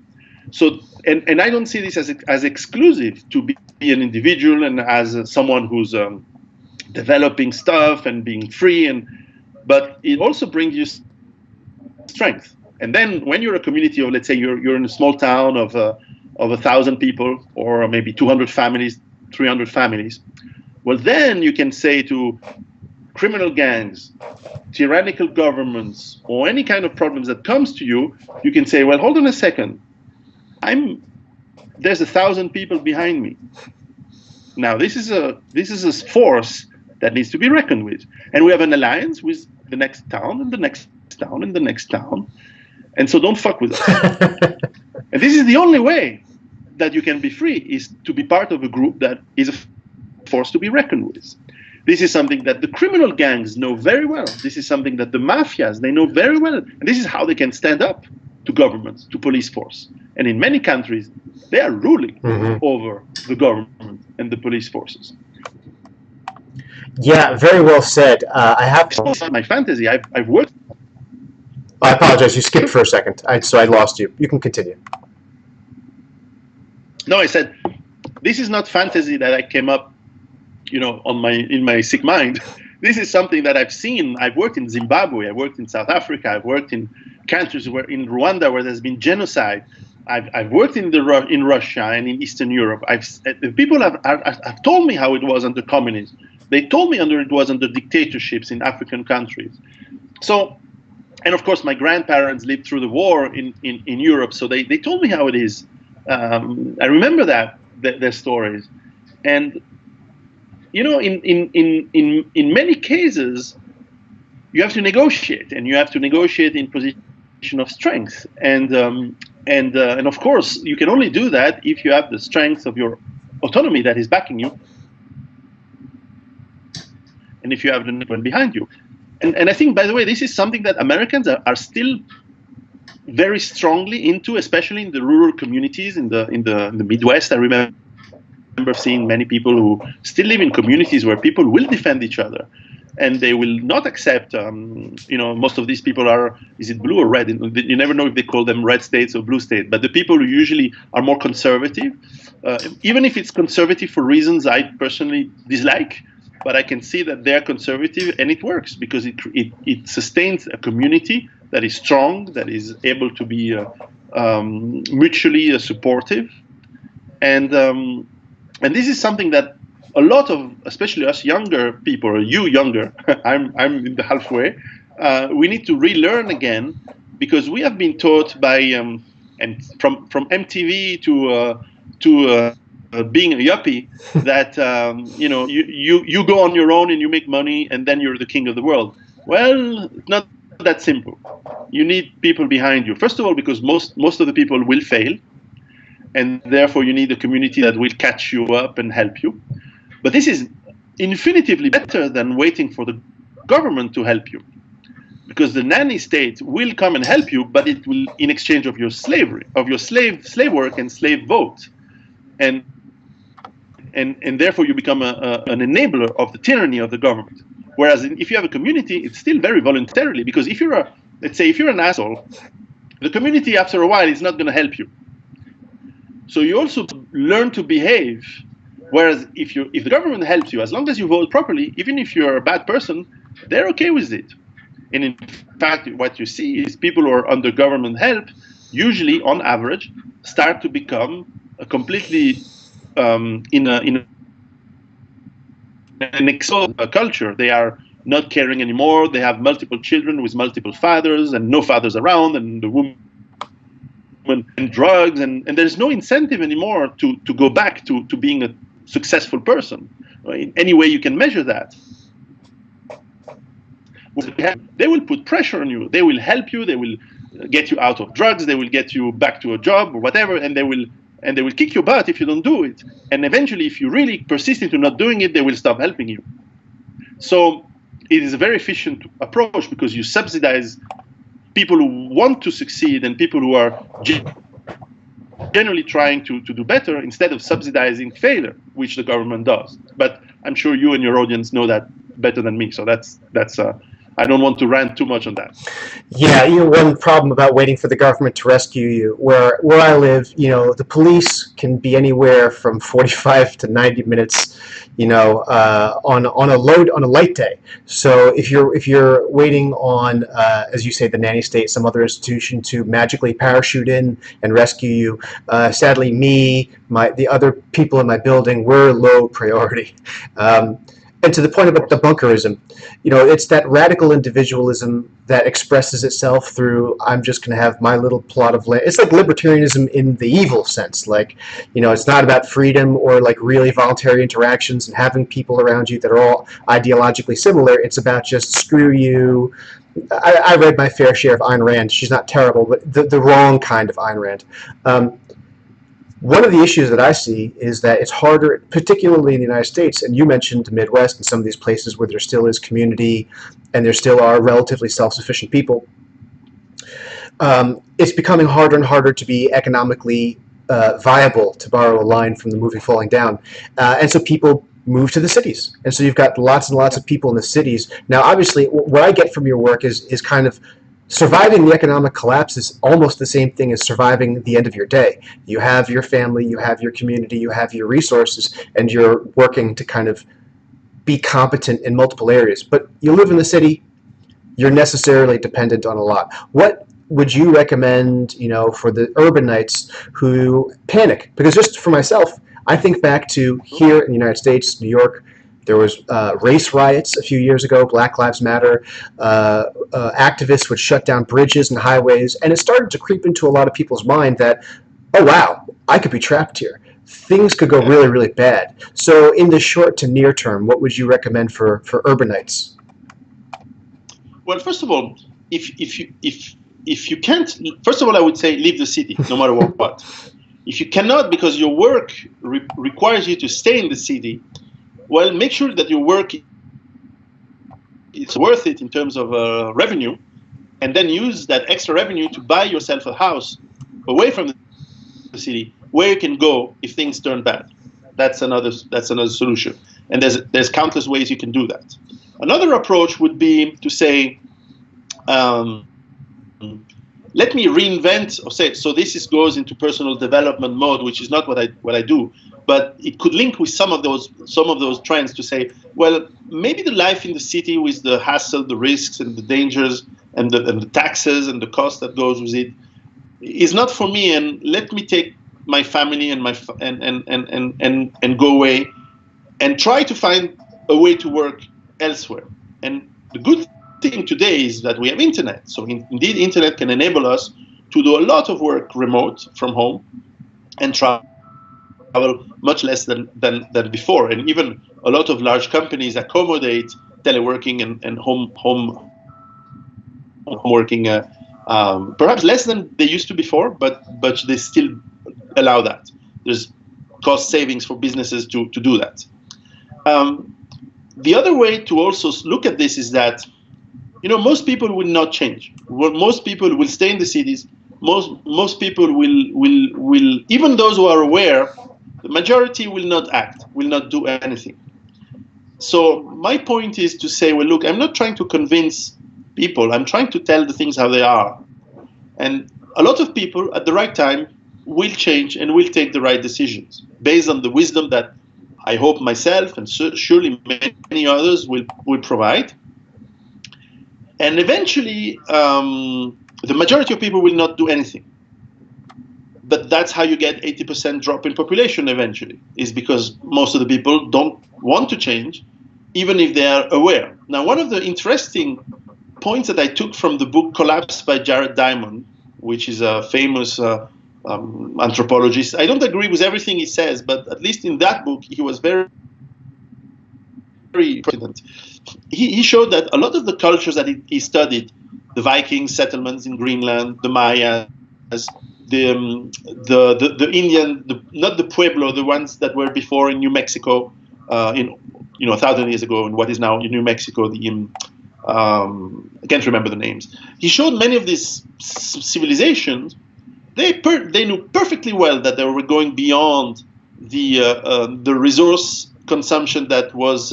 So, and I don't see this as exclusive to be an individual and as someone who's developing stuff and being free. but it also brings you strength. And then when you're a community of, let's say you're in a small town of 1,000 people, or maybe 200 families, 300 families, well, then you can say to criminal gangs, tyrannical governments, or any kind of problems that comes to you, you can say, well, hold on a second. There's 1,000 people behind me. Now, this is a force that needs to be reckoned with. And we have an alliance with the next town and the next town and the next town. And so don't fuck with us. And this is the only way that you can be free, is to be part of a group that is a force to be reckoned with. This is something that the criminal gangs know very well. This is something that the mafias, they know very well. And this is how they can stand up to governments, to police force. And in many countries, they are ruling over the government and the police forces. Yeah, very well said. I have my fantasy. I've worked. I apologize. You skipped for a second, so I lost you. You can continue. No, I said this is not fantasy that I came up, in my sick mind. This is something that I've seen. I've worked in Zimbabwe. I've worked in South Africa. I've worked in countries in Rwanda where there's been genocide. I've worked in Russia and in Eastern Europe. People have told me how it was under communism. They told me it was under dictatorships in African countries. So, and of course, my grandparents lived through the war in Europe, so they told me how it is. I remember their stories, and in many cases, you have to negotiate, and you have to negotiate in position of strength, and of course, you can only do that if you have the strength of your autonomy that is backing you, and if you have the network behind you. And I think, by the way, this is something that Americans are still very strongly into, especially in the rural communities in the Midwest. I remember seeing many people who still live in communities where people will defend each other, and they will not accept. Most of these people are, is it blue or red? You never know if they call them red states or blue states. But the people who usually are more conservative, even if it's conservative for reasons I personally dislike, but I can see that they're conservative, and it works because it sustains a community that is strong, that is able to be mutually supportive, and this is something that a lot of, especially us younger people, or you younger, I'm in the halfway, we need to relearn again, because we have been taught by and from MTV to being a yuppie, that you go on your own and you make money and then you're the king of the world. Well, it's not that simple. You need people behind you. First of all, because most of the people will fail, and therefore you need a community that will catch you up and help you. But this is infinitively better than waiting for the government to help you, because the nanny state will come and help you, but it will in exchange of your slavery, of your slave work and slave vote, and therefore you become an enabler of the tyranny of the government. Whereas if you have a community, it's still very voluntarily, because if you're let's say if you're an asshole, the community after a while is not going to help you. So you also learn to behave. Whereas if the government helps you, as long as you vote properly, even if you're a bad person, they're okay with it. And in fact, what you see is people who are under government help, usually on average, start to become a completely in an exalted culture. They are not caring anymore. They have multiple children with multiple fathers and no fathers around, and the woman and drugs, and there's no incentive anymore to go back to being a successful person. In any way you can measure that, they will put pressure on you. They will help you. They will get you out of drugs. They will get you back to a job or whatever, and they will kick your butt if you don't do it. And eventually, if you really persist into not doing it, they will stop helping you. So it is a very efficient approach, because you subsidize people who want to succeed and people who are generally trying to do better, instead of subsidizing failure, which the government does. But I'm sure you and your audience know that better than me. So that's I don't want to rant too much on that. Yeah, one problem about waiting for the government to rescue you, where I live, the police can be anywhere from 45 to 90 minutes, on a light day. So if you're waiting on, as you say, the nanny state, some other institution to magically parachute in and rescue you, sadly, the other people in my building, we're low priority. And to the point about the bunkerism, it's that radical individualism that expresses itself through, I'm just going to have my little plot of land. It's like libertarianism in the evil sense. Like, it's not about freedom or like really voluntary interactions and having people around you that are all ideologically similar. It's about just screw you. I read my fair share of Ayn Rand. She's not terrible, but the wrong kind of Ayn Rand. One of the issues that I see is that it's harder, particularly in the United States, and you mentioned the Midwest and some of these places where there still is community and there still are relatively self-sufficient people. It's becoming harder and harder to be economically viable, to borrow a line from the movie Falling Down. And so people move to the cities. And so you've got lots and lots of people in the cities. Now, obviously, what I get from your work is kind of surviving the economic collapse is almost the same thing as surviving the end of your day. You have your family, you have your community, you have your resources, and you're working to kind of be competent in multiple areas. But you live in the city, you're necessarily dependent on a lot. What would you recommend, for the urbanites who panic? Because just for myself, I think back to here in the United States, New York. There was race riots a few years ago, Black Lives Matter. Activists would shut down bridges and highways, and it started to creep into a lot of people's mind that, oh wow, I could be trapped here. Things could go really, really bad. So in the short to near term, what would you recommend for urbanites? Well, first of all, if you can't, first of all, I would say leave the city, no matter what. If you cannot, because your work requires you to stay in the city, well, make sure that your work is worth it in terms of revenue, and then use that extra revenue to buy yourself a house away from the city where you can go if things turn bad. That's another solution, and there's countless ways you can do that. Another approach would be to say, let me reinvent, or say, so this goes into personal development mode, which is not what I do. But it could link with some of those trends to say, well, maybe the life in the city with the hassle, the risks, and the dangers, and the taxes and the cost that goes with it, is not for me. And let me take my family and and go away, and try to find a way to work elsewhere. And the good thing today is that we have internet. So indeed, internet can enable us to do a lot of work remote from home and travel much less than before, and even a lot of large companies accommodate teleworking and home working, perhaps less than they used to before, but they still allow that. There's cost savings for businesses to do that. The other way to also look at this is that most people will not change. Most people will stay in the cities. Most people will even those who are aware. The majority will not act, will not do anything. So my point is to say, well, look, I'm not trying to convince people. I'm trying to tell the things how they are. And a lot of people at the right time will change and will take the right decisions based on the wisdom that I hope myself and surely many others will provide. And eventually, the majority of people will not do anything. But that's how you get 80% drop in population eventually, is because most of the people don't want to change, even if they are aware. Now, one of the interesting points that I took from the book Collapse by Jared Diamond, which is a famous anthropologist. I don't agree with everything he says, but at least in that book, he was very, very important. He showed that a lot of the cultures that he studied, the Viking settlements in Greenland, the Mayas, the Indian, not the Pueblo, the ones that were before in New Mexico, 1,000 years ago, in what is now in New Mexico, I can't remember the names. He showed many of these civilizations. They knew perfectly well that they were going beyond the resource consumption that was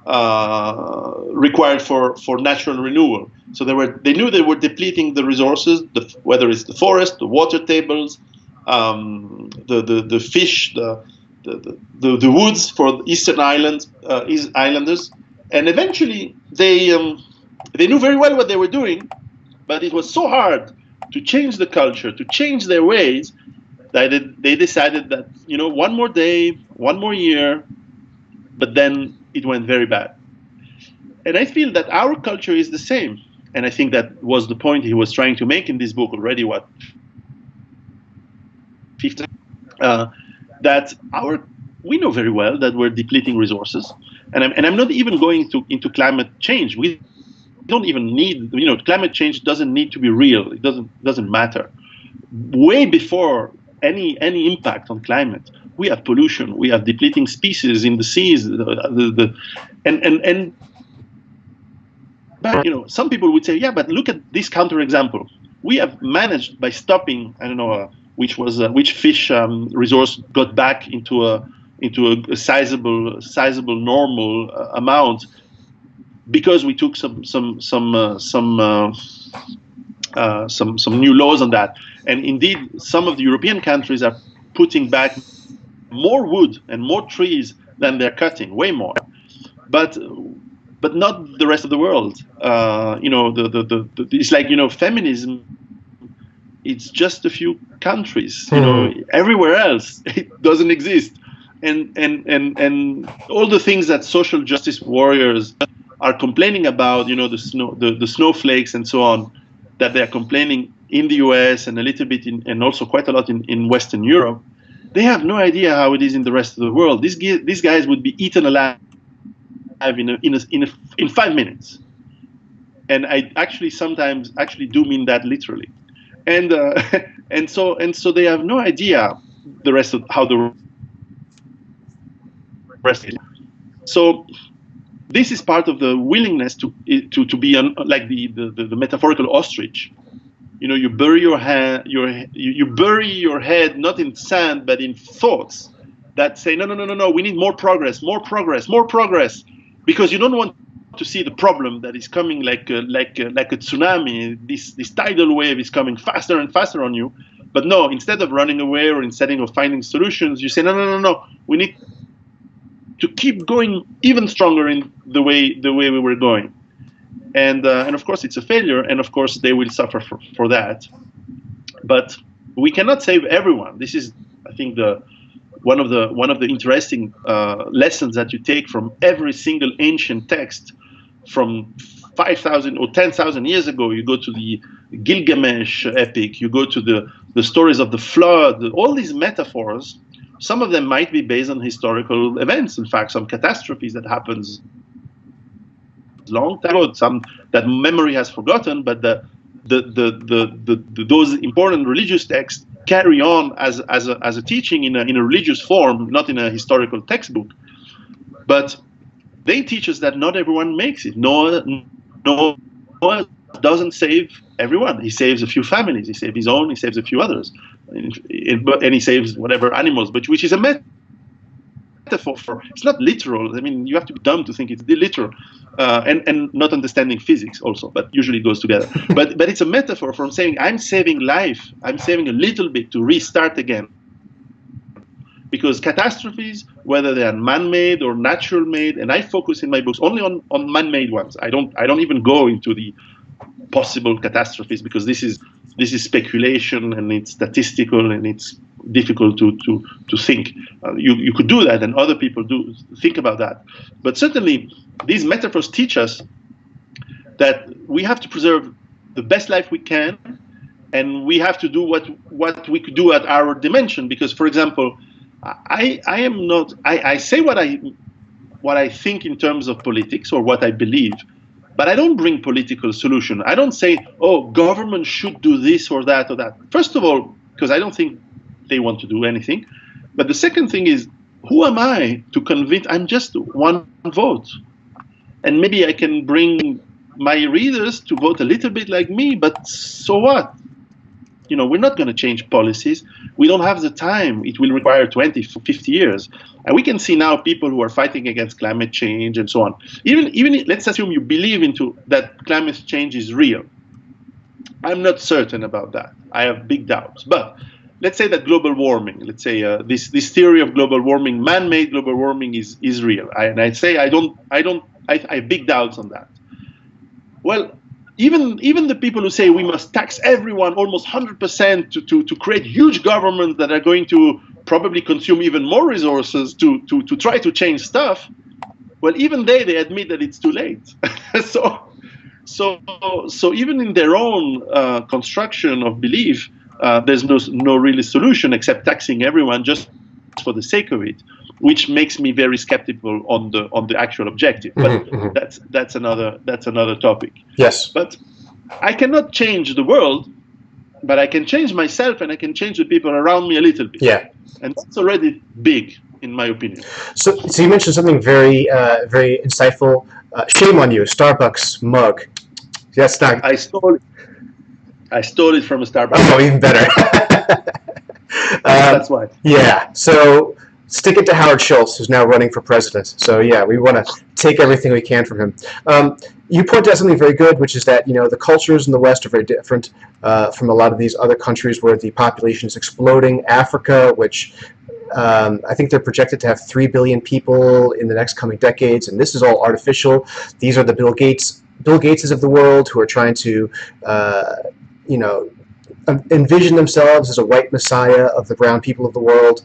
required for natural renewal. So they knew they were depleting the resources, whether it's the forest, the water tables, the fish, the woods for Eastern Islanders, and eventually they knew very well what they were doing, but it was so hard to change the culture, to change their ways, that they decided that, one more day, one more year, but then it went very bad. And I feel that our culture is the same. And I think that was the point he was trying to make in this book already, 15? That we know very well that we're depleting resources. And I'm not even going into climate change. We don't even need, climate change doesn't need to be real. It doesn't matter. Way before any impact on climate, we have pollution, we have depleting species in the seas, but some people would say, yeah, but look at this counterexample. We have managed by stopping, I don't know which fish resource got back into a sizable normal amount, because we took some new laws on that. And indeed, some of the European countries are putting back more wood and more trees than they're cutting, way more. But not the rest of the world. It's like, feminism, it's just a few countries. Everywhere else it doesn't exist. And all the things that social justice warriors are complaining about, the snowflakes and so on, that they're complaining in the US and a little bit and also quite a lot in Western Europe, they have no idea how it is in the rest of the world. These guys would be eaten alive in 5 minutes. And I sometimes do mean that literally. And and so they have no idea how the rest is. So this is part of the willingness to be like the metaphorical ostrich. You bury your head not in sand but in thoughts that say no, we need more progress, because you don't want to see the problem that is coming like a tsunami. This tidal wave is coming faster and faster on you. But no, instead of running away or instead of finding solutions, you say no, we need to keep going even stronger in the way we were going. And of course it's a failure, and of course they will suffer for that. But we cannot save everyone. This is, I think, one of the interesting lessons that you take from every single ancient text from 5,000 or 10,000 years ago. You go to the Gilgamesh epic, you go to the stories of the flood, all these metaphors. Some of them might be based on historical events. In fact, some catastrophes that happens long time ago, some that memory has forgotten, but those important religious texts carry on as a teaching in a religious form, not in a historical textbook. But they teach us that not everyone makes it. Noah doesn't save everyone. He saves a few families. He saves his own. He saves a few others, and he saves whatever animals. But which is a metaphor for. It's not literal. I mean, you have to be dumb to think it's literal, and not understanding physics also. But usually it goes together. But it's a metaphor from saying I'm saving life. I'm saving a little bit to restart again. Because catastrophes, whether they are man-made or natural-made, and I focus in my books only on man-made ones. I don't even go into the possible catastrophes, because this is speculation and it's statistical and it's difficult to think. You could do that, and other people do think about that. But certainly, these metaphors teach us that we have to preserve the best life we can, and we have to do what we could do at our dimension. Because, for example, I say what I think in terms of politics or what I believe, but I don't bring political solution. I don't say, oh, government should do this or that or that. First of all, because I don't think they want to do anything. But the second thing is, who am I to convince? I'm just one vote. And maybe I can bring my readers to vote a little bit like me, but so what? we're not going to change policies. We don't have the time. It will require 20, 50 years. And we can see now people who are fighting against climate change and so on. Even let's assume you believe into that climate change is real. I'm not certain about that. I have big doubts. But let's say that global warming, let's say this theory of global warming, man-made global warming is real. I say I have big doubts on that. Well, even the people who say we must tax everyone almost 100% to create huge governments that are going to probably consume even more resources to try to change stuff, well, even they admit that it's too late. So even in their own construction of belief, there's no really solution except taxing everyone just for the sake of it, which makes me very skeptical on the actual objective. But that's another topic. Yes. But I cannot change the world, but I can change myself and I can change the people around me a little bit. Yeah. And that's already big, in my opinion. So you mentioned something very very insightful. Shame on you, Starbucks mug. That's not. I stole it from a Starbucks. Oh, even better. That's why. Yeah. So stick it to Howard Schultz, who's now running for president. So yeah, we want to take everything we can from him. You pointed out something very good, which is that the cultures in the West are very different from a lot of these other countries where the population is exploding. Africa, which I think they're projected to have 3 billion people in the next coming decades, and this is all artificial. These are the Bill Gateses of the world who are trying to envision themselves as a white messiah of the brown people of the world.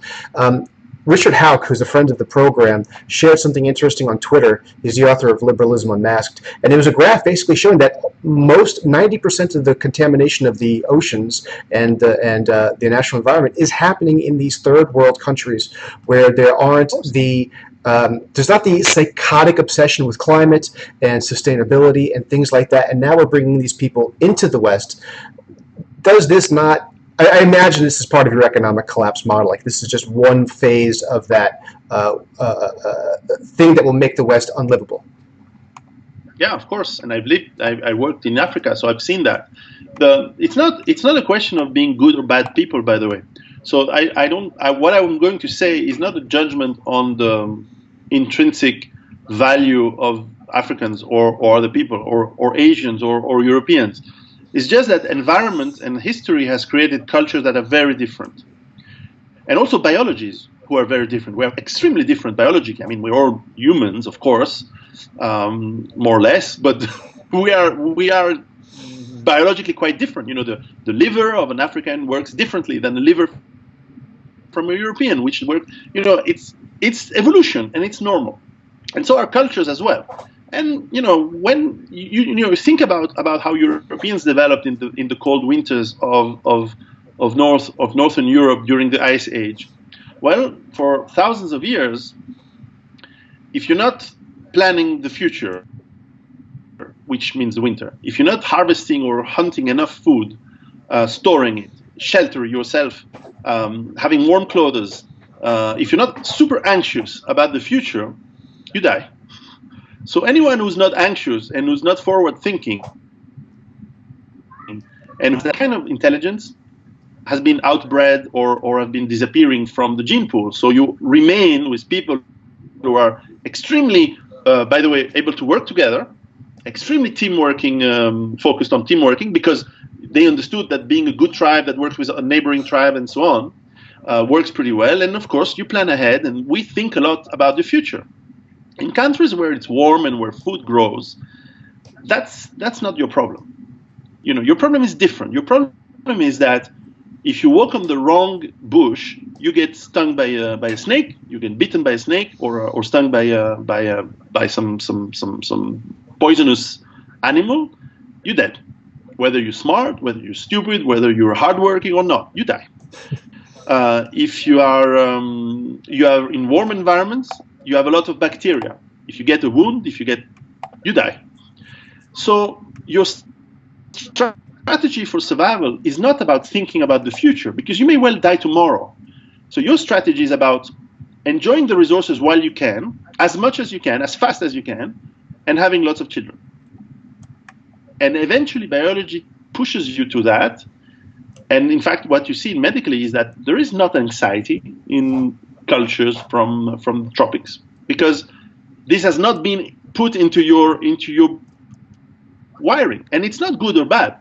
Richard Houck, who's a friend of the program, shared something interesting on Twitter. He's the author of Liberalism Unmasked. And it was a graph basically showing that 90% of the contamination of the oceans and the natural environment is happening in these third world countries where there aren't there's not the psychotic obsession with climate and sustainability and things like that. And now we're bringing these people into the West. Does this not... I imagine this is part of your economic collapse model. Like this is just one phase of that thing that will make the West unlivable. Yeah, of course. And I worked in Africa, so I've seen that. It's not a question of being good or bad people, by the way. So what I'm going to say is not a judgment on the intrinsic value of Africans or other people or Asians or Europeans. It's just that environment and history has created cultures that are very different. And also biologies who are very different. We have extremely different biology. I mean, we're all humans, of course, more or less, but we are biologically quite different. The liver of an African works differently than the liver from a European, which works, it's evolution and it's normal. And so are cultures as well. And when you think about how Europeans developed in the cold winters of northern Europe during the Ice Age, well, for thousands of years, if you're not planning the future, which means the winter, if you're not harvesting or hunting enough food, storing it, shelter yourself, having warm clothes, if you're not super anxious about the future, you die. So anyone who's not anxious and who's not forward-thinking and that kind of intelligence has been outbred or have been disappearing from the gene pool. So you remain with people who are extremely, by the way, able to work together, extremely teamworking, focused on teamworking, because they understood that being a good tribe that works with a neighboring tribe and so on works pretty well. And of course, you plan ahead, and we think a lot about the future. In countries where it's warm and where food grows, that's not your problem. Your problem is different. Your problem is that if you walk on the wrong bush, you get stung by a snake, you get bitten by a snake, or stung by some poisonous animal, you're dead. Whether you're smart, whether you're stupid, whether you're hardworking or not, you die. If you are in warm environments, you have a lot of bacteria. If you get a wound, you die. So your strategy for survival is not about thinking about the future, because you may well die tomorrow. So your strategy is about enjoying the resources while you can, as much as you can, as fast as you can, and having lots of children. And eventually biology pushes you to that. And in fact, what you see medically is that there is not anxiety in cultures from the tropics, because this has not been put into your wiring, and it's not good or bad.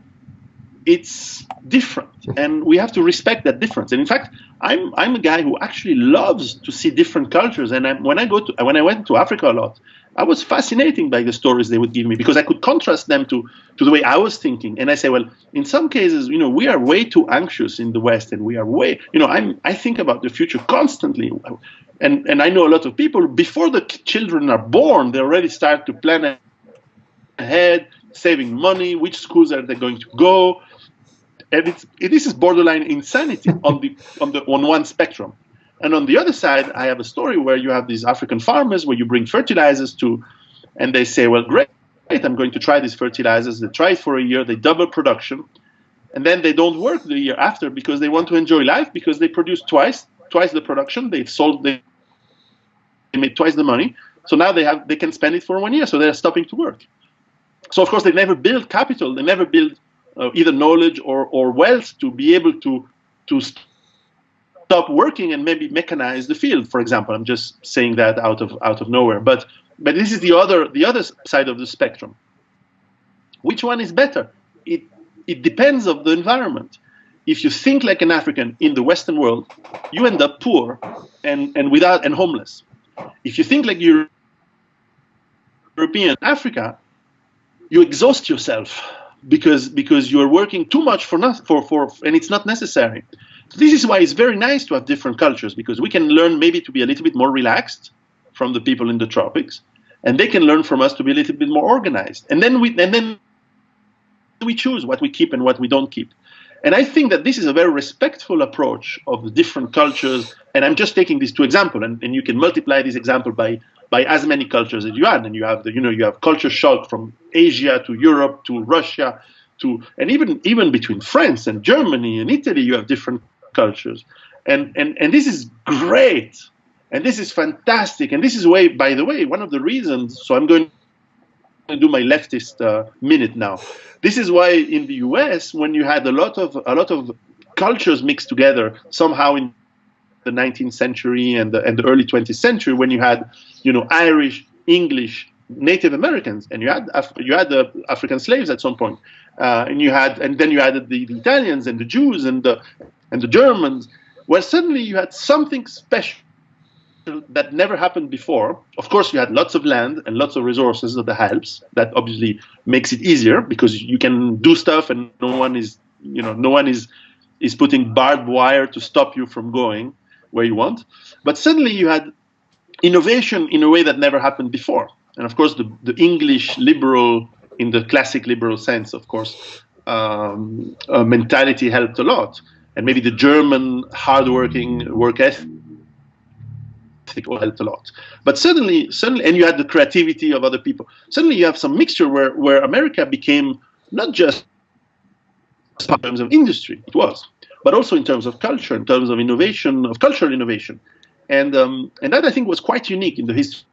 It's different, and we have to respect that difference. And in fact, I'm a guy who actually loves to see different cultures. And when I went to Africa a lot, I was fascinated by the stories they would give me, because I could contrast them to the way I was thinking. And I say, well, in some cases, we are way too anxious in the West, and we are way, I think about the future constantly. And I know a lot of people, before the children are born, they already start to plan ahead, saving money, which schools are they going to go. And this is borderline insanity on one spectrum. And on the other side, I have a story where you have these African farmers where you bring fertilizers to, and they say, well, great, I'm going to try these fertilizers. They try it for a year, they double production, and then they don't work the year after because they want to enjoy life, because they produce twice the production. They made twice the money. So now they can spend it for 1 year, so they're stopping to work. So of course they never build capital, they never build either knowledge or wealth to be able to stop working and maybe mechanize the field, for example. I'm just saying that out of nowhere. But this is the other side of the spectrum. Which one is better? It depends on the environment. If you think like an African in the Western world, you end up poor and homeless. If you think like European Africa, you exhaust yourself because you are working too much for and it's not necessary. This is why it's very nice to have different cultures, because we can learn maybe to be a little bit more relaxed from the people in the tropics, and they can learn from us to be a little bit more organized. And then we choose what we keep and what we don't keep. And I think that this is a very respectful approach of the different cultures. And I'm just taking these two examples, and you can multiply this example by as many cultures as you add, and you have culture shock from Asia to Europe to Russia and even between France and Germany and Italy, you have different cultures, and this is great, and this is fantastic, and this is by the way, one of the reasons. So I'm going to do my leftist minute now. This is why in the U.S., when you had a lot of cultures mixed together somehow in the 19th century and the early 20th century, when you had Irish, English, Native Americans, and you had the African slaves at some point, and then you added the Italians and the Jews and the Germans. Well, suddenly you had something special that never happened before. Of course, you had lots of land and lots of resources, that helps. That obviously makes it easier, because you can do stuff and no one is putting barbed wire to stop you from going where you want. But suddenly you had innovation in a way that never happened before. And of course, the English liberal, in the classic liberal sense, of course, mentality helped a lot. And maybe the German hardworking work ethic helped a lot. But suddenly, and you had the creativity of other people. Suddenly you have some mixture where America became not just in terms of industry, it was, but also in terms of culture, in terms of innovation, of cultural innovation. And that I think was quite unique in the history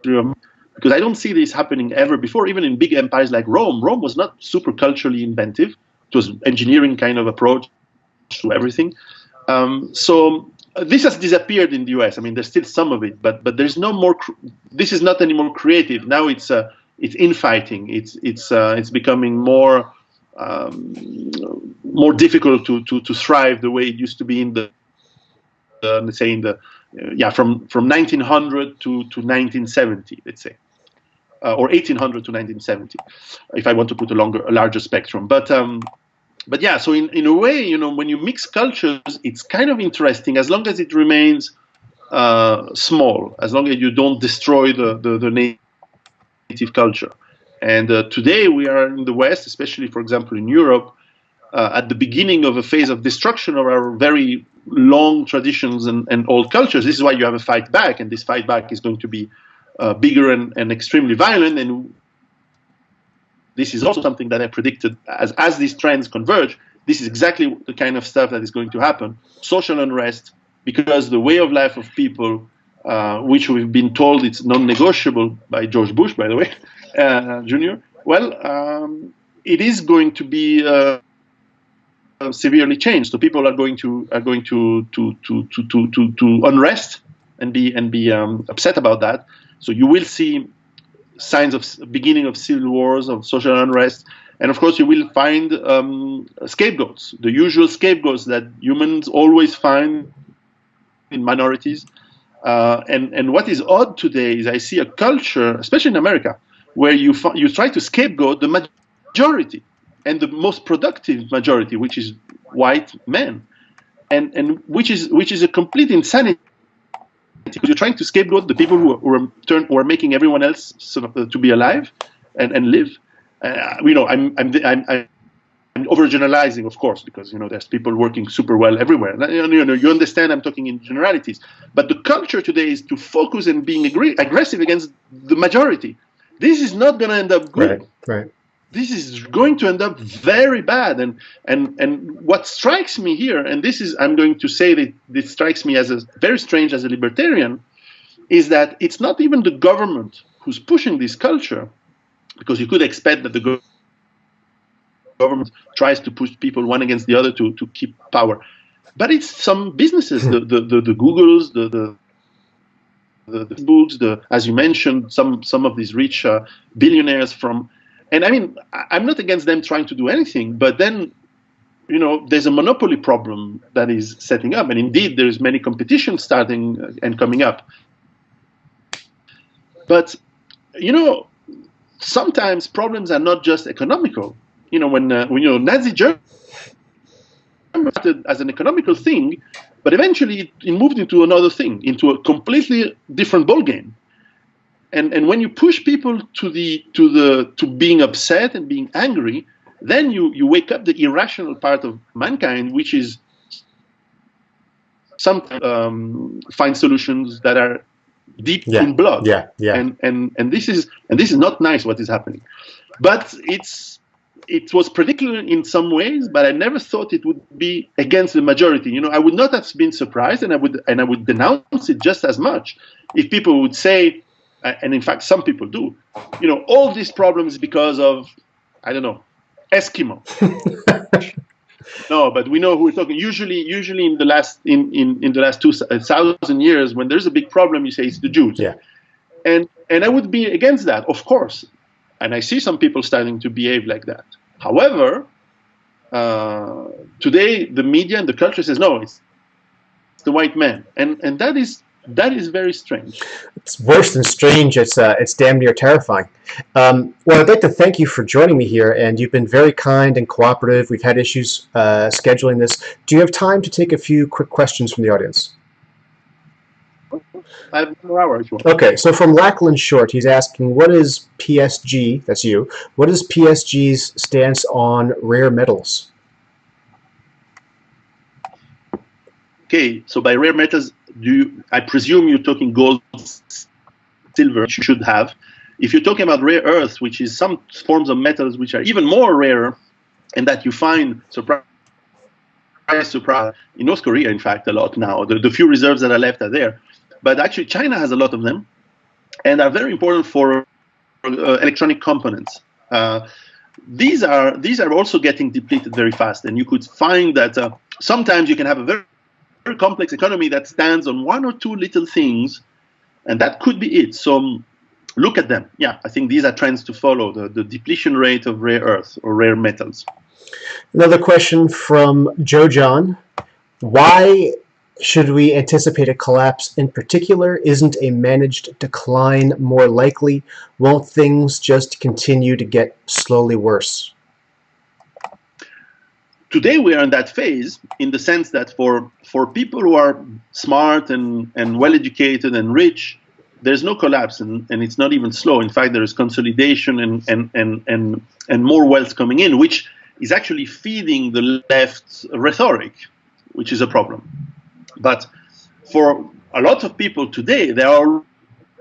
of, because I don't see this happening ever before, even in big empires like Rome. Rome was not super culturally inventive. It was engineering kind of approach to everything. So this has disappeared in the US. I mean, there's still some of it, but there's no more. This is not anymore creative. Now it's infighting. It's becoming more difficult to thrive the way it used to be in the let's say from 1900 to 1970, let's say, or 1800 to 1970, if I want to put a larger spectrum. But yeah, so in a way, when you mix cultures, it's kind of interesting, as long as it remains small, as long as you don't destroy the native culture. And today we are in the West, especially, for example, in Europe, at the beginning of a phase of destruction of our very long traditions and old cultures. This is why you have a fight back, and this fight back is going to be bigger and extremely violent. And this is also something that I predicted. As these trends converge, this is exactly the kind of stuff that is going to happen. Social unrest, because the way of life of people, which we've been told it's non-negotiable by George Bush, by the way, Jr., well, it is going to be severely change. So people are going to unrest and be upset about that. So you will see signs of beginning of civil wars, of social unrest, and of course you will find scapegoats, the usual scapegoats that humans always find in minorities. And what is odd today is I see a culture, especially in America, where you try to scapegoat the majority, and the most productive majority, which is white men, and which is a complete insanity, because you're trying to scapegoat the people who are making everyone else to be alive and live. I'm overgeneralizing, of course, because there's people working super well everywhere. You understand I'm talking in generalities. But the culture today is to focus and being aggressive against the majority. This is not going to end up good. Right. This is going to end up very bad. And what strikes me here, and I'm going to say that this strikes me as very strange as a libertarian, is that it's not even the government who's pushing this culture, because you could expect that the government tries to push people one against the other to keep power. But it's some businesses, the Googles, the Facebooks, as you mentioned, some of these rich billionaires from. And I mean, I'm not against them trying to do anything, but then, there's a monopoly problem that is setting up. And indeed, there's many competitions starting and coming up. But, sometimes problems are not just economical. When Nazi Germany started as an economical thing, but eventually it moved into another thing, into a completely different ballgame. And when you push people to being upset and being angry, then you wake up the irrational part of mankind, which is sometimes find solutions that are deep in blood. And this is not nice what is happening. But it was predictable in some ways, but I never thought it would be against the majority. I would not have been surprised, and I would denounce it just as much if people would say, and in fact some people do, all these problems because of, I don't know, Eskimo. No, but we know who we're talking. Usually in the last 2,000 years, when there's a big problem, you say it's the Jews. Yeah. And I would be against that, of course. And I see some people starting to behave like that. However, today the media and the culture says, no, it's the white man. And that is very strange. It's worse than strange. It's damn near terrifying. Well, I'd like to thank you for joining me here, and you've been very kind and cooperative. We've had issues scheduling this. Do you have time to take a few quick questions from the audience? I have 4 hours. Okay, so from Lachlan Short, he's asking, what is PSG, that's you, what is PSG's stance on rare metals? Okay, so by rare metals, I presume you're talking gold, silver, which you should have. If you're talking about rare earths, which is some forms of metals which are even more rare, and that you find, surprise, in North Korea, in fact, a lot now. The few reserves that are left are there. But actually, China has a lot of them, and are very important for electronic components. These are also getting depleted very fast, and you could find that sometimes you can have a very, very complex economy that stands on one or two little things, and that could be it. So look at them. Yeah, I think these are trends to follow, the depletion rate of rare earths or rare metals. Another question from Joe John. Why should we anticipate a collapse in particular? Isn't a managed decline more likely? Won't things just continue to get slowly worse? Today we are in that phase, in the sense that for people who are smart and well-educated and rich, there's no collapse, and it's not even slow. In fact, there is consolidation and more wealth coming in, which is actually feeding the left's rhetoric, which is a problem. But for a lot of people today, they are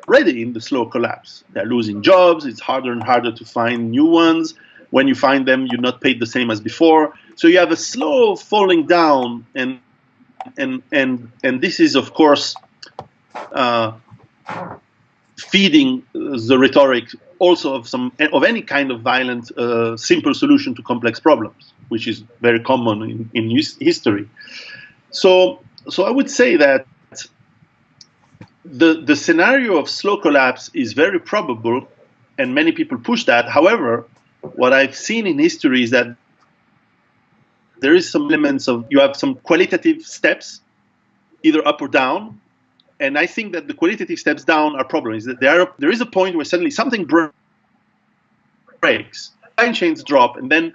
already in the slow collapse. They're losing jobs. It's harder and harder to find new ones. When you find them, you're not paid the same as before. So you have a slow falling down, and this is, of course, feeding the rhetoric also of any kind of violent, simple solution to complex problems, which is very common in history. So I would say that the scenario of slow collapse is very probable, and many people push that. However, what I've seen in history is that there is some elements of, you have some qualitative steps, either up or down, and I think that the qualitative steps down are problems. That there is a point where suddenly something breaks, supply chains drop, and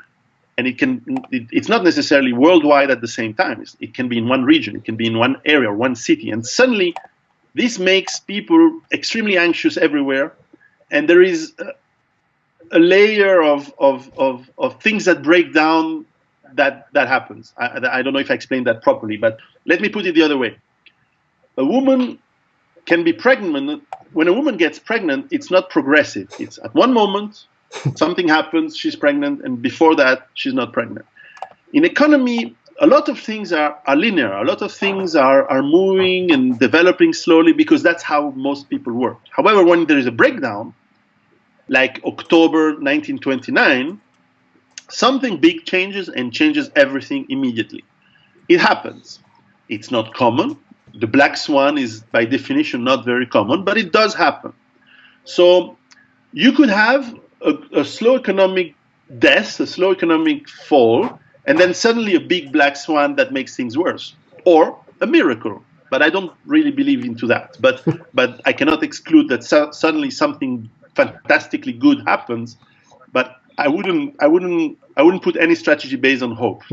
it's not necessarily worldwide at the same time. It can be in one region, it can be in one area, one city, and suddenly this makes people extremely anxious everywhere, and there is a layer of things that break down that happens. I don't know if I explained that properly, but let me put it the other way. A woman can be pregnant. When a woman gets pregnant, it's not progressive. It's at one moment, something happens, she's pregnant, and before that, she's not pregnant. In economy, a lot of things are linear. A lot of things are moving and developing slowly because that's how most people work. However, when there is a breakdown, like October 1929, something big changes and changes everything immediately. It happens. It's not common. The black swan is, by definition, not very common, but it does happen. So you could have a slow economic death, a slow economic fall, and then suddenly a big black swan that makes things worse, or a miracle. But I don't really believe into that. But I cannot exclude that suddenly something fantastically good happens. But I wouldn't put any strategy based on hope.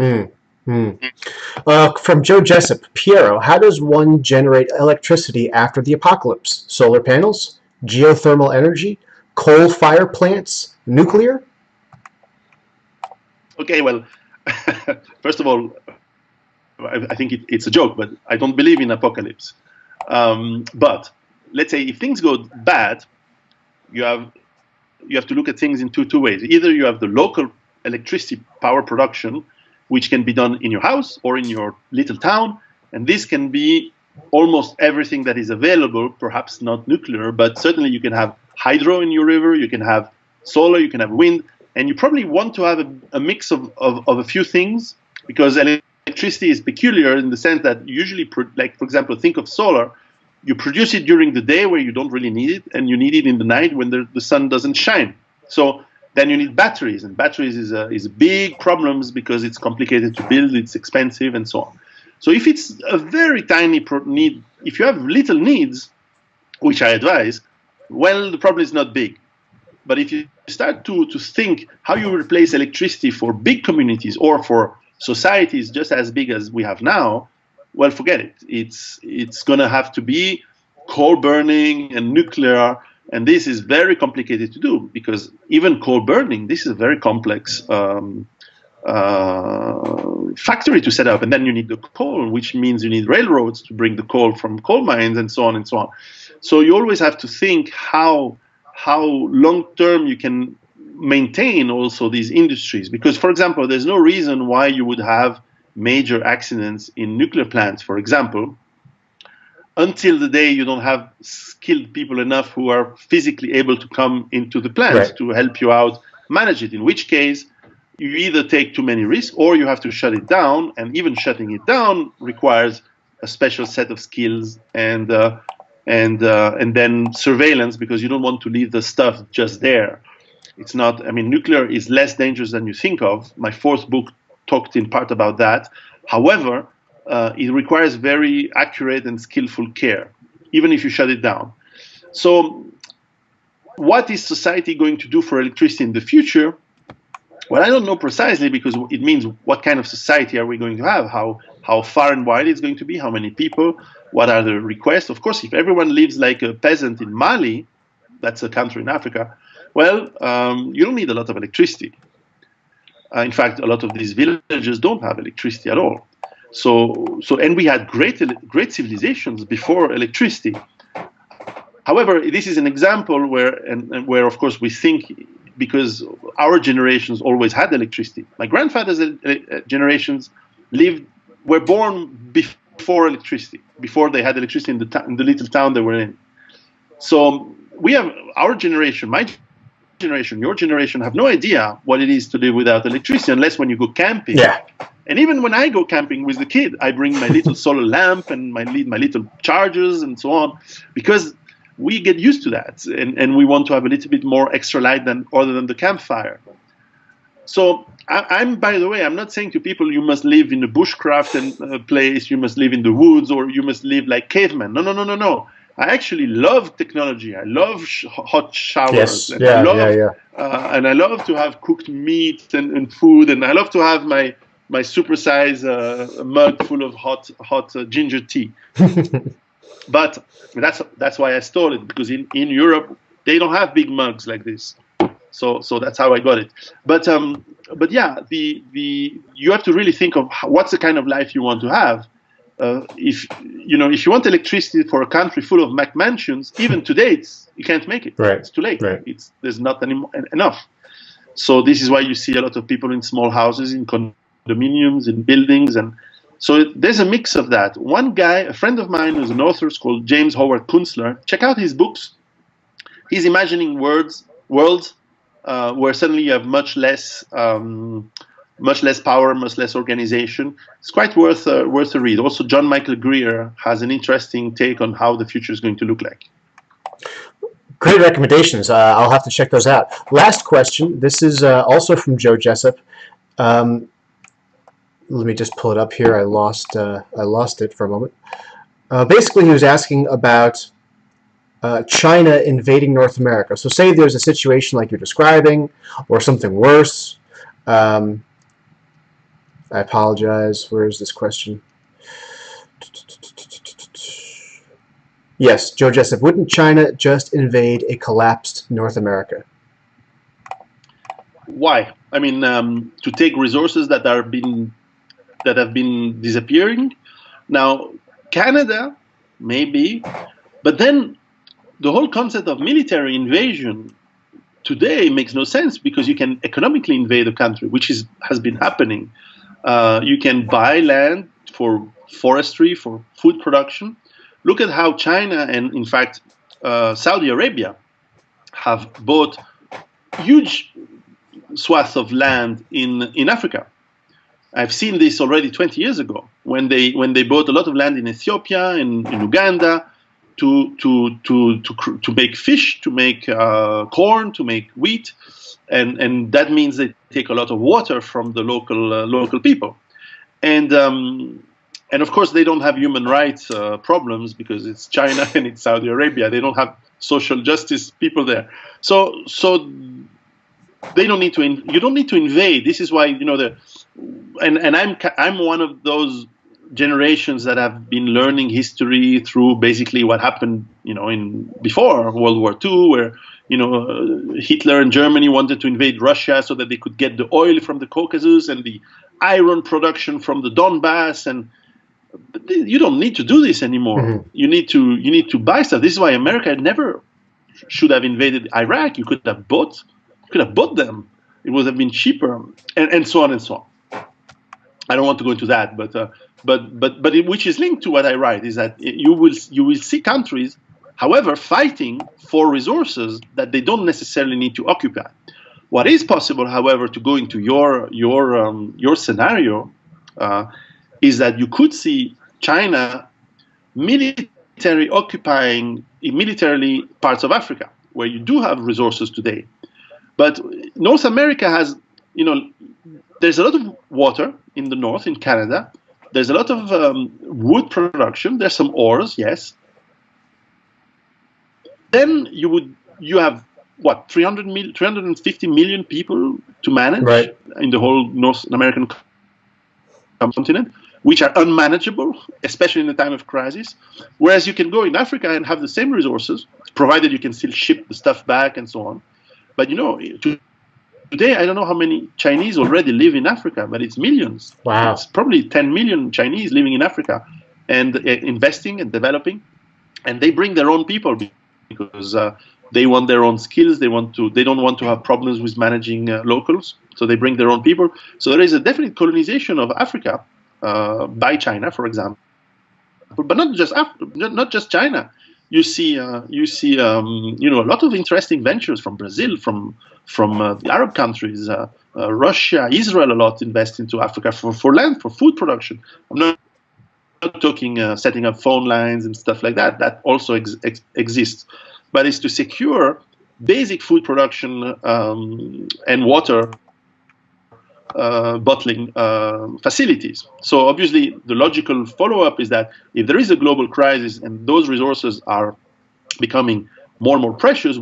From Joe Jessup, Piero, how does one generate electricity after the apocalypse? Solar panels, geothermal energy, coal fire plants, nuclear? Okay, well, first of all, I think it's a joke, but I don't believe in apocalypse. But let's say if things go bad, you have to look at things in two ways. Either you have the local electricity power production, which can be done in your house or in your little town, and this can be almost everything that is available, perhaps not nuclear, but certainly you can have hydro in your river, you can have solar, you can have wind, and you probably want to have a mix of a few things, because electricity is peculiar in the sense that usually, like for example, think of solar, you produce it during the day where you don't really need it, and you need it in the night when the sun doesn't shine. So then you need batteries, and batteries is a big problem because it's complicated to build, it's expensive, and so on. So if it's a very tiny need, if you have little needs, which I advise, well, the problem is not big. But if you start to think how you replace electricity for big communities or for societies just as big as we have now, well, forget it. It's going to have to be coal burning and nuclear. And this is very complicated to do because even coal burning, this is a very complex factory to set up. And then you need the coal, which means you need railroads to bring the coal from coal mines and so on and so on. So you always have to think how long-term you can maintain also these industries. Because, for example, there's no reason why you would have major accidents in nuclear plants, for example, until the day you don't have skilled people enough who are physically able to come into the plant to help you out manage it, in which case you either take too many risks or you have to shut it down, and even shutting it down requires a special set of skills and then surveillance, because you don't want to leave the stuff just there. It's not, I mean, nuclear is less dangerous than you think of. My fourth book talked in part about that. However, it requires very accurate and skillful care, even if you shut it down. So what is society going to do for electricity in the future? Well, I don't know precisely, because it means what kind of society are we going to have, how far and wide it's going to be, how many people, what are the requests. Of course, if everyone lives like a peasant in Mali, that's a country in Africa, well, you don't need a lot of electricity. In fact, a lot of these villages don't have electricity at all. And we had great civilizations before electricity. However, this is an example where, of course, we think, because our generations always had electricity. My grandfather's generations were born before electricity, before they had electricity in the little town they were in. So we have our generation, my your generation have no idea what it is to live without electricity unless when you go camping. Yeah. And even when I go camping with the kid, I bring my little solar lamp and my little chargers and so on, because we get used to that, and we want to have a little bit more extra light other than the campfire. So I'm, by the way, I'm not saying to people you must live in a bushcraft place, you must live in the woods, or you must live like cavemen. No. I actually love technology. I love hot showers. Yes. And Yeah. I love to have cooked meat and food, and I love to have my supersized mug full of hot ginger tea. But that's why I stole it, because in Europe they don't have big mugs like this. So that's how I got it. But yeah, you have to really think of what's the kind of life you want to have. If you want electricity for a country full of McMansions, even today you can't make it. Right. It's too late. Right. There's not enough. So this is why you see a lot of people in small houses, in condominiums, in buildings, and so there's a mix of that. One guy, a friend of mine, who's an author, is called James Howard Kunstler. Check out his books. He's imagining worlds where suddenly you have much less power, much less organization. It's quite worth a read. Also, John Michael Greer has an interesting take on how the future is going to look like. Great recommendations. I'll have to check those out. Last question. This is also from Joe Jessup. Let me just pull it up here. I lost it for a moment. Basically, he was asking about China invading North America. So say there's a situation like you're describing, or something worse. I apologize. Where is this question? Yes, Joe Jessup. Wouldn't China just invade a collapsed North America? Why? I mean, to take resources that have been disappearing. Now, Canada, maybe, but then the whole concept of military invasion today makes no sense, because you can economically invade a country, which has been happening. You can buy land for forestry, for food production. Look at how China and, in fact, Saudi Arabia have bought huge swaths of land in Africa. I've seen this already 20 years ago when they bought a lot of land in Ethiopia and in Uganda to make fish, to make corn, to make wheat, and that means they take a lot of water from the local people, and of course they don't have human rights problems, because it's China and it's Saudi Arabia. They don't have social justice people there, so they don't need to. You don't need to invade. This is why and I'm one of those generations that have been learning history through basically what happened, in before World War II, where Hitler and Germany wanted to invade Russia so that they could get the oil from the Caucasus and the iron production from the Donbass, and you don't need to do this anymore. Mm-hmm. You need to buy stuff. This is why America never should have invaded Iraq. You could have bought them. It would have been cheaper, and so on and so on. I don't want to go into that, but which is linked to what I write, is that you will see countries, however, fighting for resources that they don't necessarily need to occupy. What is possible, however, to go into your scenario, is that you could see China militarily occupying parts of Africa where you do have resources today. But North America has, there's a lot of water in the north, in Canada. There's a lot of wood production. There's some ores, yes. Then you have what, 350 million people to manage in the whole North American continent, which are unmanageable, especially in the time of crisis. Whereas you can go in Africa and have the same resources, provided you can still ship the stuff back and so on. But today, I don't know how many Chinese already live in Africa, but it's millions. Wow. It's probably 10 million Chinese living in Africa and investing and developing. And they bring their own people because they want their own skills. They don't want to have problems with managing locals. So they bring their own people. So there is a definite colonization of Africa by China, for example. But not just China. a lot of interesting ventures from Brazil, from the Arab countries, Russia, Israel. A lot invest into Africa for land, for food production. I'm not talking setting up phone lines and stuff like that. That also exists, but it's to secure basic food production and water bottling facilities. So obviously the logical follow-up is that if there is a global crisis and those resources are becoming more and more precious,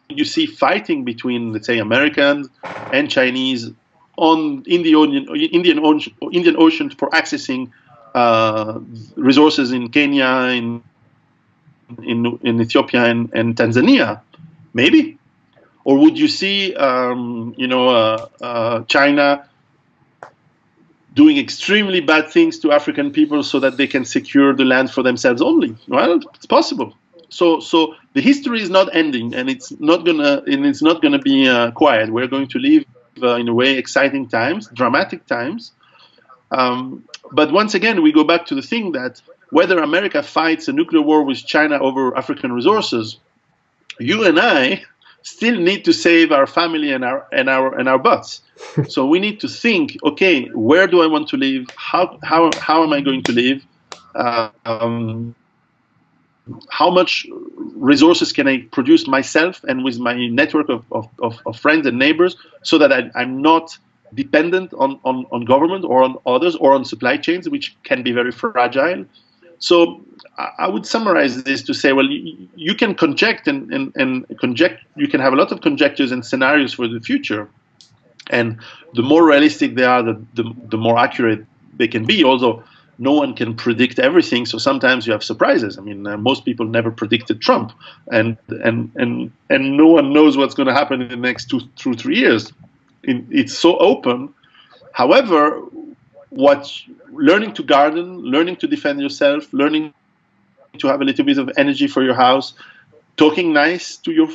you see fighting between, let's say, Americans and Chinese in the Indian Ocean for accessing resources in Kenya, in Ethiopia and Tanzania, maybe? Or would you see China doing extremely bad things to African people so that they can secure the land for themselves only? Well, it's possible. So the history is not ending, and it's not gonna be quiet. We're going to live in a way exciting times, dramatic times. But once again, we go back to the thing that whether America fights a nuclear war with China over African resources, you and I still need to save our family and our butts. So we need to think, okay, where do I want to live? How am I going to live? How much resources can I produce myself and with my network of friends and neighbors, so that I'm not dependent on government or on others or on supply chains, which can be very fragile. So I would summarize this to say, well, you can conject and conject. You can have a lot of conjectures and scenarios for the future, and the more realistic they are, the more accurate they can be. Although no one can predict everything, so sometimes you have surprises. I mean, most people never predicted Trump, and no one knows what's going to happen in the next 2 to 3 years. It's so open. However, learning to garden, learning to defend yourself, learning to have a little bit of energy for your house, talking nice to your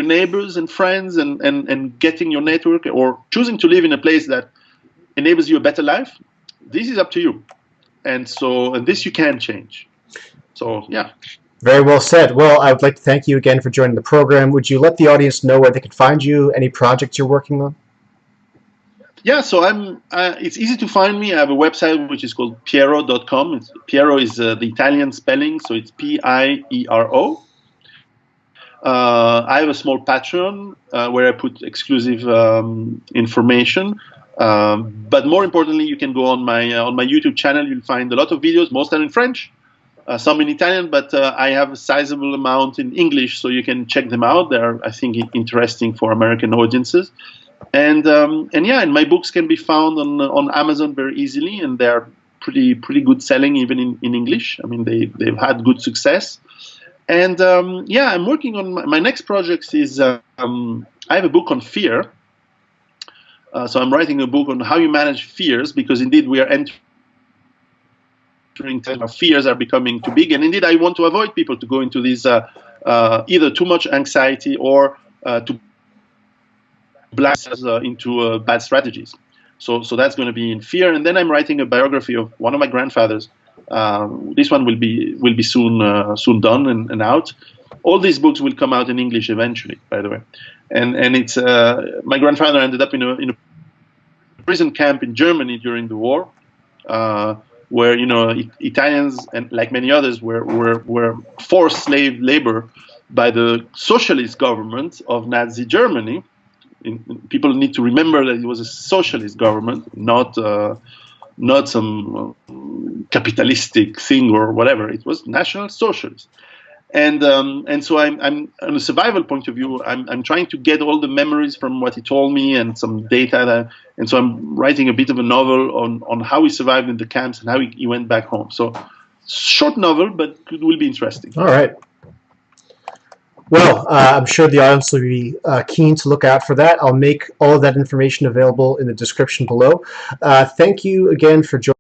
neighbors and friends, and getting your network, or choosing to live in a place that enables you a better life, this is up to you. And this you can change. So, yeah. Very well said. Well, I would like to thank you again for joining the program. Would you let the audience know where they can find you, any projects you're working on? Yeah, so it's easy to find me. I have a website which is called Piero.com. Piero is the Italian spelling, so it's Piero. I have a small Patreon where I put exclusive information. But more importantly, you can go on my YouTube channel. You'll find a lot of videos, most are in French, some in Italian, but I have a sizable amount in English, so you can check them out. They're, I think, interesting for American audiences. And my books can be found on Amazon very easily, and they're pretty good selling even in English. I mean, they've had good success. And I'm working on my next project. I have a book on fear. So I'm writing a book on how you manage fears, because indeed we are entering times where fears are becoming too big, and indeed I want to avoid people to go into these either too much anxiety or to blast into bad strategies. So that's going to be in fear. And then I'm writing a biography of one of my grandfathers. This one will be soon done and out. All these books will come out in English eventually, by the way. And it's my grandfather ended up in a prison camp in Germany during the war, where Italians, and like many others, were forced slave labor by the socialist government of Nazi Germany. People need to remember that it was a socialist government, not some capitalistic thing or whatever. It was National Socialist. And so I'm on a survival point of view, I'm trying to get all the memories from what he told me and some data, and so I'm writing a bit of a novel on how he survived in the camps and how he went back home. So short novel, but it will be interesting. All right. Well, I'm sure the audience will be keen to look out for that. I'll make all of that information available in the description below. Thank you again for joining.